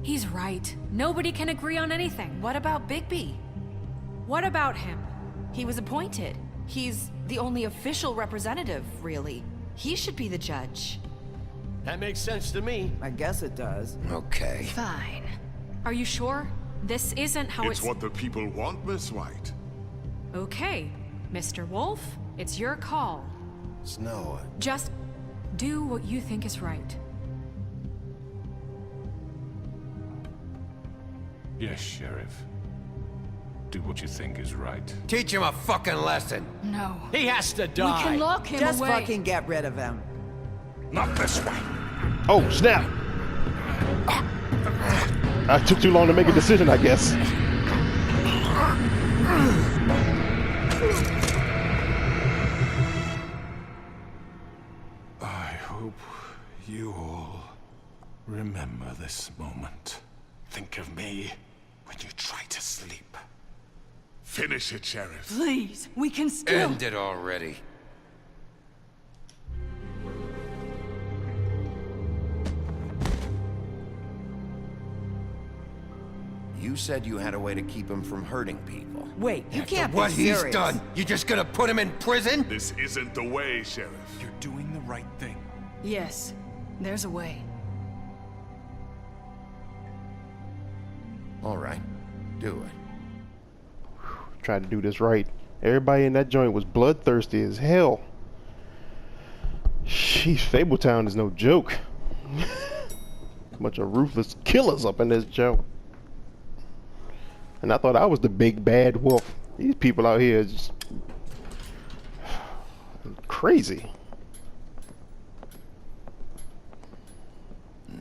He's right. Nobody can agree on anything. What about Bigby? What about him? He was appointed. He's the only official representative, really. He should be the judge. That makes sense to me. I guess it does. Okay. Fine. Are you sure? This isn't how It's what the people want, Miss White. Okay, Mr. Wolf, it's your call. Snow. Just do what you think is right. Yes, Sheriff. Do what you think is right. Teach him a fucking lesson. No. He has to We die. can lock him Just away. fucking get rid of him. Not this way. Oh, snap. I took too long to make a decision, I guess. You all remember this moment. Think of me when you try to sleep. Finish it, Sheriff. Please, we can still... End it already. You said you had a way to keep him from hurting people. Wait, you After can't be what serious. he's done, you just gonna put him in prison? This isn't the way, Sheriff. You're doing the right thing. Yes, there's a way. All right, do it. Tried to do this right. Everybody in that joint was bloodthirsty as hell. Sheesh, Fable Town is no joke. Bunch of ruthless killers up in this joint. And I thought I was the big bad wolf. These people out here are just crazy.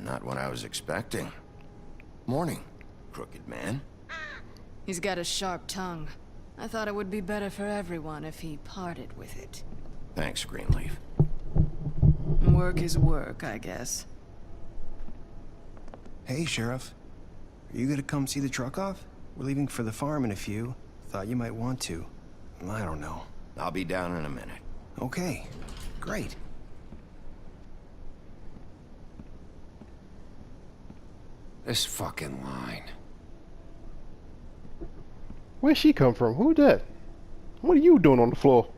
Not what I was expecting. Morning, crooked man. He's got a sharp tongue. I thought it would be better for everyone if he parted with it. Thanks, Greenleaf. Work is work, I guess. Hey, Sheriff. Are you gonna come see the truck off? We're leaving for the farm in a few. Thought you might want to. I don't know. I'll be down in a minute. Okay, great. This fucking line. Where'd she come from? Who that? What are you doing on the floor?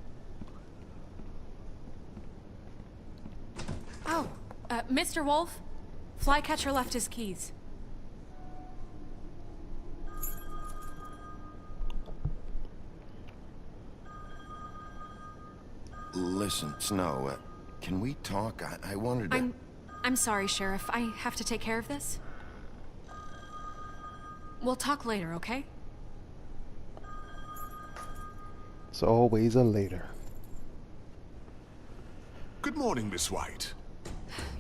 Oh, Mr. Wolf? Flycatcher left his keys. Listen, Snow, can we talk? I wanted to... I'm sorry, Sheriff. I have to take care of this. We'll talk later, okay? It's always a later. Good morning, Miss White.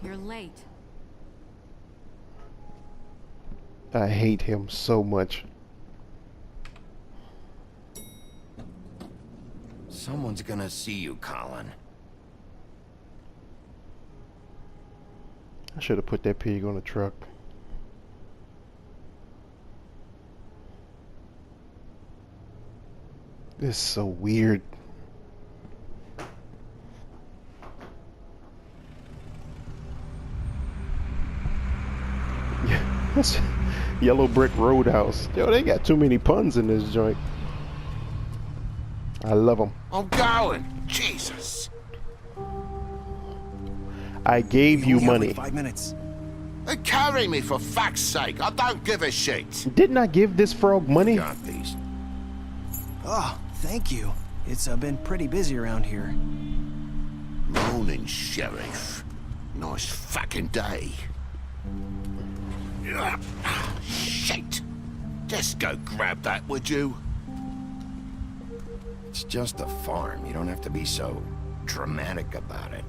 You're late. I hate him so much. Someone's gonna see you, Colin. I should have put that pig on the truck. This is so weird. Yeah, that's Yellow Brick Roadhouse. Yo, they got too many puns in this joint. I love them. I'm going. Jesus. I gave you money. Like 5 minutes. Carry me for fuck's sake. I don't give a shit. Didn't I give this frog money? Got these. Oh, thank you. It's been pretty busy around here. Morning, Sheriff. Nice fucking day. Shit. Just go grab that, would you? It's just a farm. You don't have to be so dramatic about it.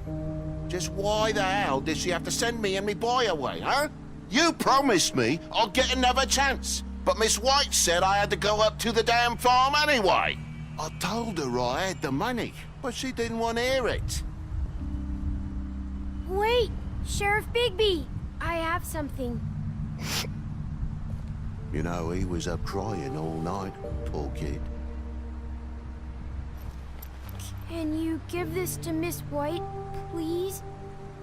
Just why the hell did she have to send me and me boy away, huh? You promised me I'll get another chance. But Miss White said I had to go up to the damn farm anyway. I told her I had the money, but she didn't want to hear it. Wait, Sheriff Bigby, I have something. You know, he was up crying all night, poor kid. Can you give this to Miss White, please?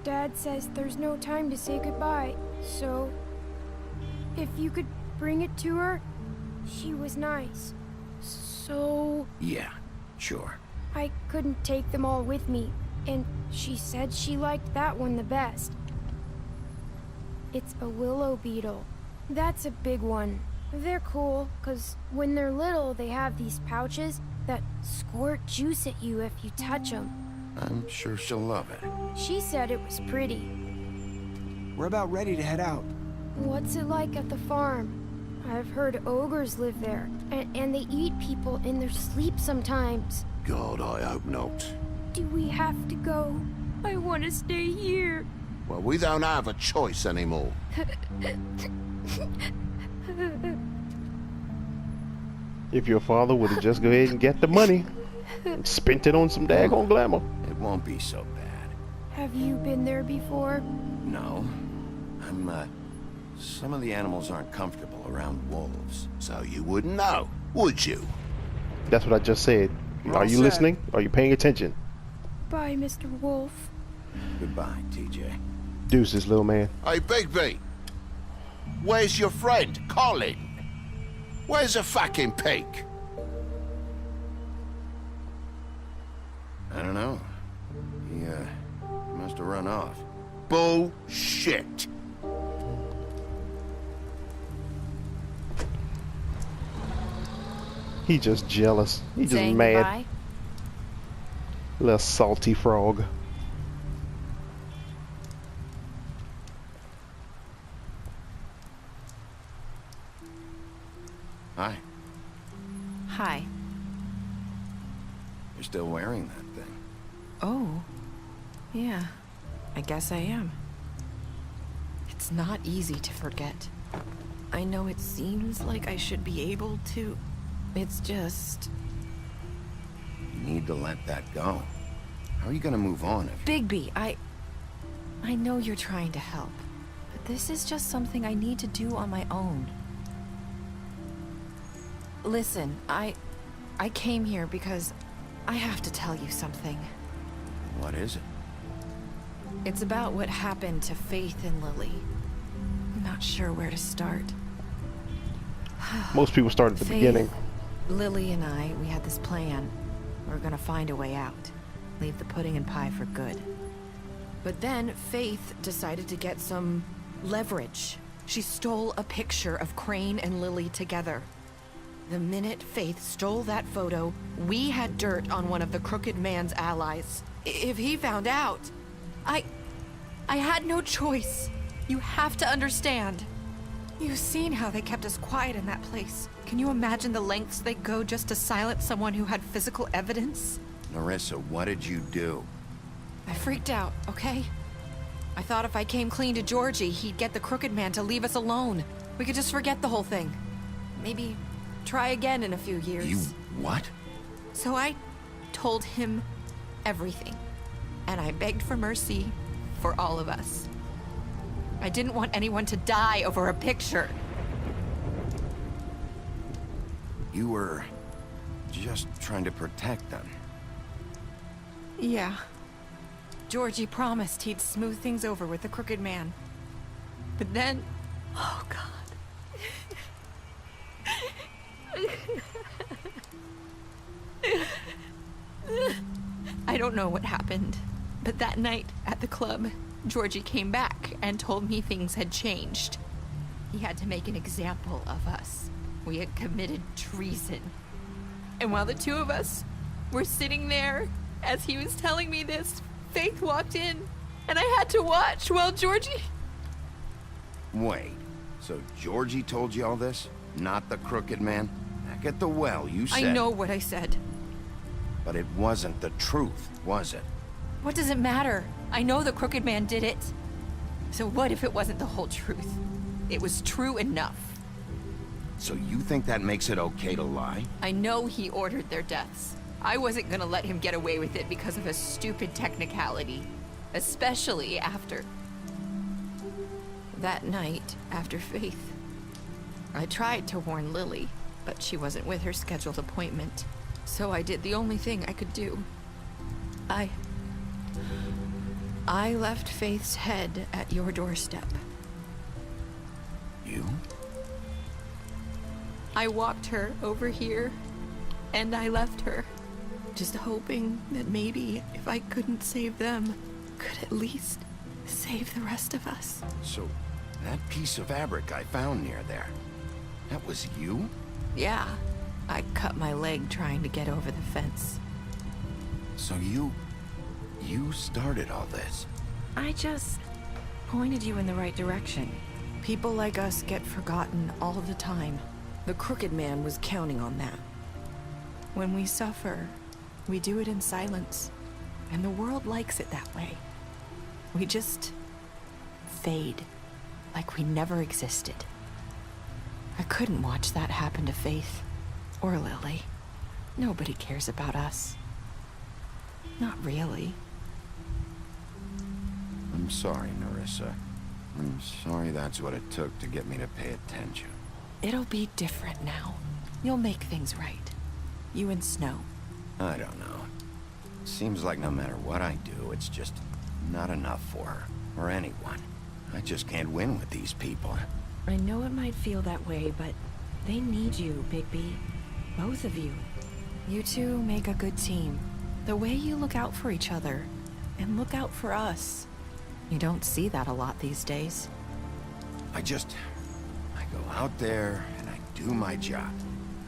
Dad says there's no time to say goodbye, so if you could bring it to her. She was nice. So... Yeah, sure. I couldn't take them all with me, and she said she liked that one the best. It's a willow beetle. That's a big one. They're cool, 'cause when they're little, they have these pouches that squirt juice at you if you touch them. I'm sure she'll love it. She said it was pretty. We're about ready to head out. What's it like at the farm? I've heard ogres live there, and they eat people in their sleep sometimes. God, I hope not. Do we have to go? I want to stay here. Well, we don't have a choice anymore. If your father would have just go ahead and get the money and spent it on some daggone glamour. It won't be so bad. Have you been there before? No. Some of the animals aren't comfortable around wolves, so you wouldn't know, would you? That's what I just said. Are you listening? Are you paying attention? Bye, Mr. Wolf. Goodbye, TJ. Deuces, little man. Hey, Bigby. Where's your friend, Colin? Where's the fucking pig? I don't know. He, must have run off. Bullshit. He just jealous. He just Saying mad. goodbye? Little salty frog. Hi. Hi. You're still wearing that thing. Oh. Yeah. I guess I am. It's not easy to forget. I know it seems like I should be able to. It's just... You need to let that go. How are you gonna move on if... Bigby, I know you're trying to help, but this is just something I need to do on my own. Listen, I came here because I have to tell you something. What is it? It's about what happened to Faith and Lily. I'm not sure where to start. Most people start at the beginning. Lily and I, we had this plan. We were gonna find a way out. Leave the pudding and pie for good. But then Faith decided to get some leverage. She stole a picture of Crane and Lily together. The minute Faith stole that photo, we had dirt on one of the Crooked Man's allies. If he found out, I had no choice. You have to understand. You've seen how they kept us quiet in that place. Can you imagine the lengths they go just to silence someone who had physical evidence? Narissa, what did you do? I freaked out, okay? I thought if I came clean to Georgie, he'd get the Crooked Man to leave us alone. We could just forget the whole thing. Maybe try again in a few years. You what? So I told him everything. And I begged for mercy for all of us. I didn't want anyone to die over a picture. You were just trying to protect them. Yeah. Georgie promised he'd smooth things over with the Crooked Man. But then... Oh, God. I don't know what happened, but that night at the club, Georgie came back and told me things had changed. He had to make an example of us. We had committed treason. And while the two of us were sitting there, as he was telling me this, Faith walked in, and I had to watch while Georgie... Wait, so Georgie told you all this? Not the Crooked Man? Back at the well, you said... I know what I said. But it wasn't the truth, was it? What does it matter? I know the Crooked Man did it. So what if it wasn't the whole truth? It was true enough. So you think that makes it okay to lie? I know he ordered their deaths. I wasn't gonna let him get away with it because of a stupid technicality. Especially after... that night, after Faith. I tried to warn Lily, but she wasn't with her scheduled appointment. So I did the only thing I could do. I left Faith's head at your doorstep. You? I walked her over here, and I left her. Just hoping that maybe if I couldn't save them, could at least save the rest of us. So, that piece of fabric I found near there, that was you? Yeah, I cut my leg trying to get over the fence. So you started all this? I just pointed you in the right direction. People like us get forgotten all the time. The Crooked Man was counting on that. When we suffer, we do it in silence, and the world likes it that way. We just fade, like we never existed. I couldn't watch that happen to Faith, or Lily. Nobody cares about us. Not really. I'm sorry, Nerissa. I'm sorry that's what it took to get me to pay attention. It'll be different now. You'll make things right. You and Snow. I don't know. Seems like no matter what I do, it's just not enough for her, or anyone. I just can't win with these people. I know it might feel that way, but they need you, Bigby. Both of you. You two make a good team. The way you look out for each other, and look out for us. You don't see that a lot these days. I go out there and I do my job.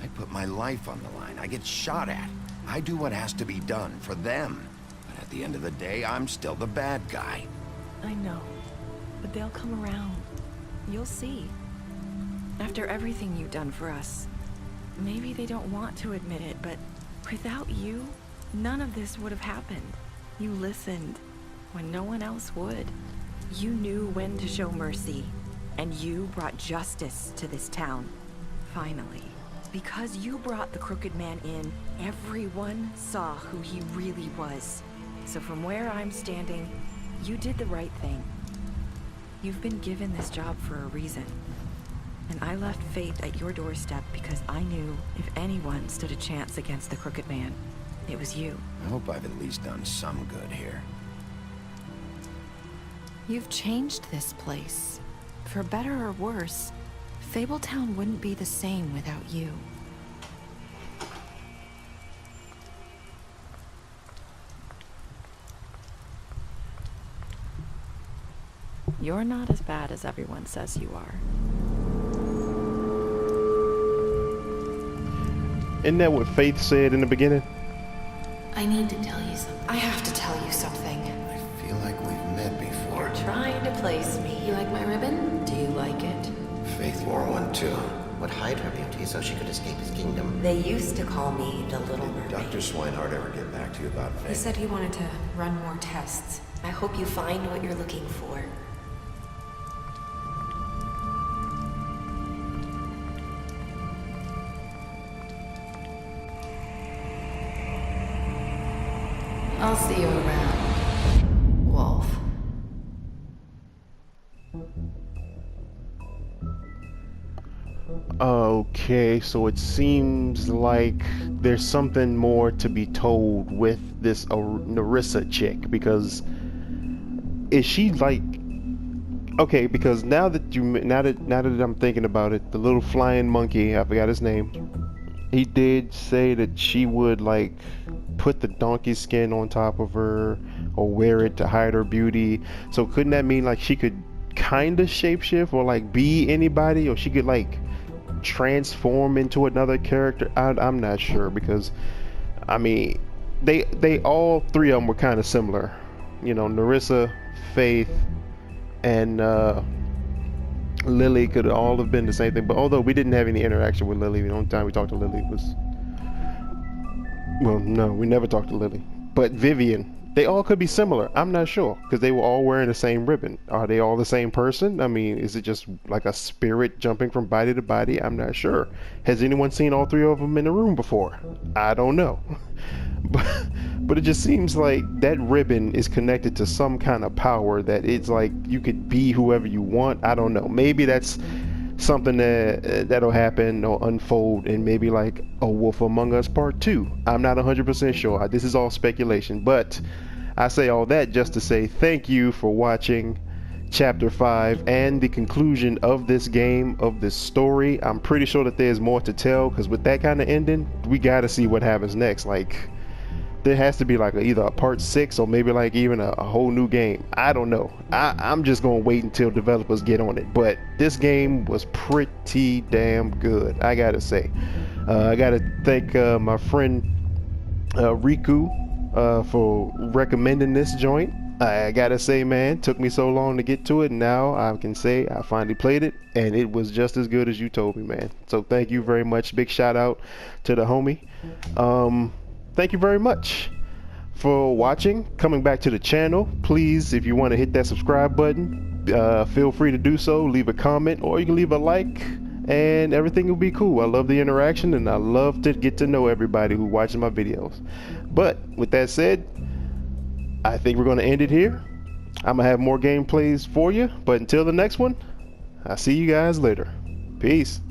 I put my life on the line. I get shot at. I do what has to be done for them. But at the end of the day, I'm still the bad guy. I know, but they'll come around. You'll see. After everything you've done for us. Maybe they don't want to admit it, but without you, none of this would have happened. You listened when no one else would. You knew when to show mercy, and you brought justice to this town. Finally. Because you brought the Crooked Man in, everyone saw who he really was. So from where I'm standing, you did the right thing. You've been given this job for a reason. And I left Faith at your doorstep because I knew if anyone stood a chance against the Crooked Man, it was you. I hope I've at least done some good here. You've changed this place. For better or worse, Fable Town wouldn't be the same without you. You're not as bad as everyone says you are. Isn't that what Faith said in the beginning? I need to tell you something. I have to tell you something. I feel like we've met before. You're trying to place me. You like my ribbon? Do you like it? Faith wore one too. Would hide her beauty so she could escape his kingdom. They used to call me the Little Mermaid. Dr. Swinehart ever get back to you about Faith? He said he wanted to run more tests. I hope you find what you're looking for. I'll see you around, Wolf. Okay, so it seems like there's something more to be told with this Nerissa chick, because is she like, okay, because now that I'm thinking about it, the little flying monkey, I forgot his name, he did say that she would like put the donkey skin on top of her or wear it to hide her beauty. So couldn't that mean like she could kind of shapeshift or like be anybody, or she could like transform into another character? I'm not sure, because I mean they all three of them were kind of similar, you know. Nerissa, Faith, and Lily could all have been the same thing, but although we didn't have any interaction with Lily, the only time we talked to Lily was, well, no, we never talked to Lily. But Vivian, they all could be similar. I'm not sure, because they were all wearing the same ribbon. Are they all the same person? I mean, is it just like a spirit jumping from body to body? I'm not sure. Has anyone seen all three of them in the room before? I don't know. But it just seems like that ribbon is connected to some kind of power that it's like you could be whoever you want. I don't know. Maybe that's something that'll happen or unfold in maybe like a Wolf Among Us Part 2. I'm not 100% sure. This is all speculation, but I say all that just to say thank you for watching Chapter 5 and the conclusion of this game, of this story. I'm pretty sure that there's more to tell, because with that kind of ending, we gotta see what happens next. Like, there has to be like either a part 6 or maybe like even a whole new game. I don't know. I'm just gonna wait until developers get on it. But this game was pretty damn good, I gotta say. I gotta thank my friend Riku for recommending this joint. I gotta say, man, took me so long to get to it, and now I can say I finally played it and it was just as good as you told me, man. So thank you very much. Big shout out to the homie. Thank you very much for watching, coming back to the channel. Please, if you want to hit that subscribe button, feel free to do so. Leave a comment, or you can leave a like, and everything will be cool. I love the interaction, and I love to get to know everybody who watches my videos. But with that said, I think we're going to end it here. I'm gonna have more gameplays for you, but until the next one, I'll see you guys later. Peace.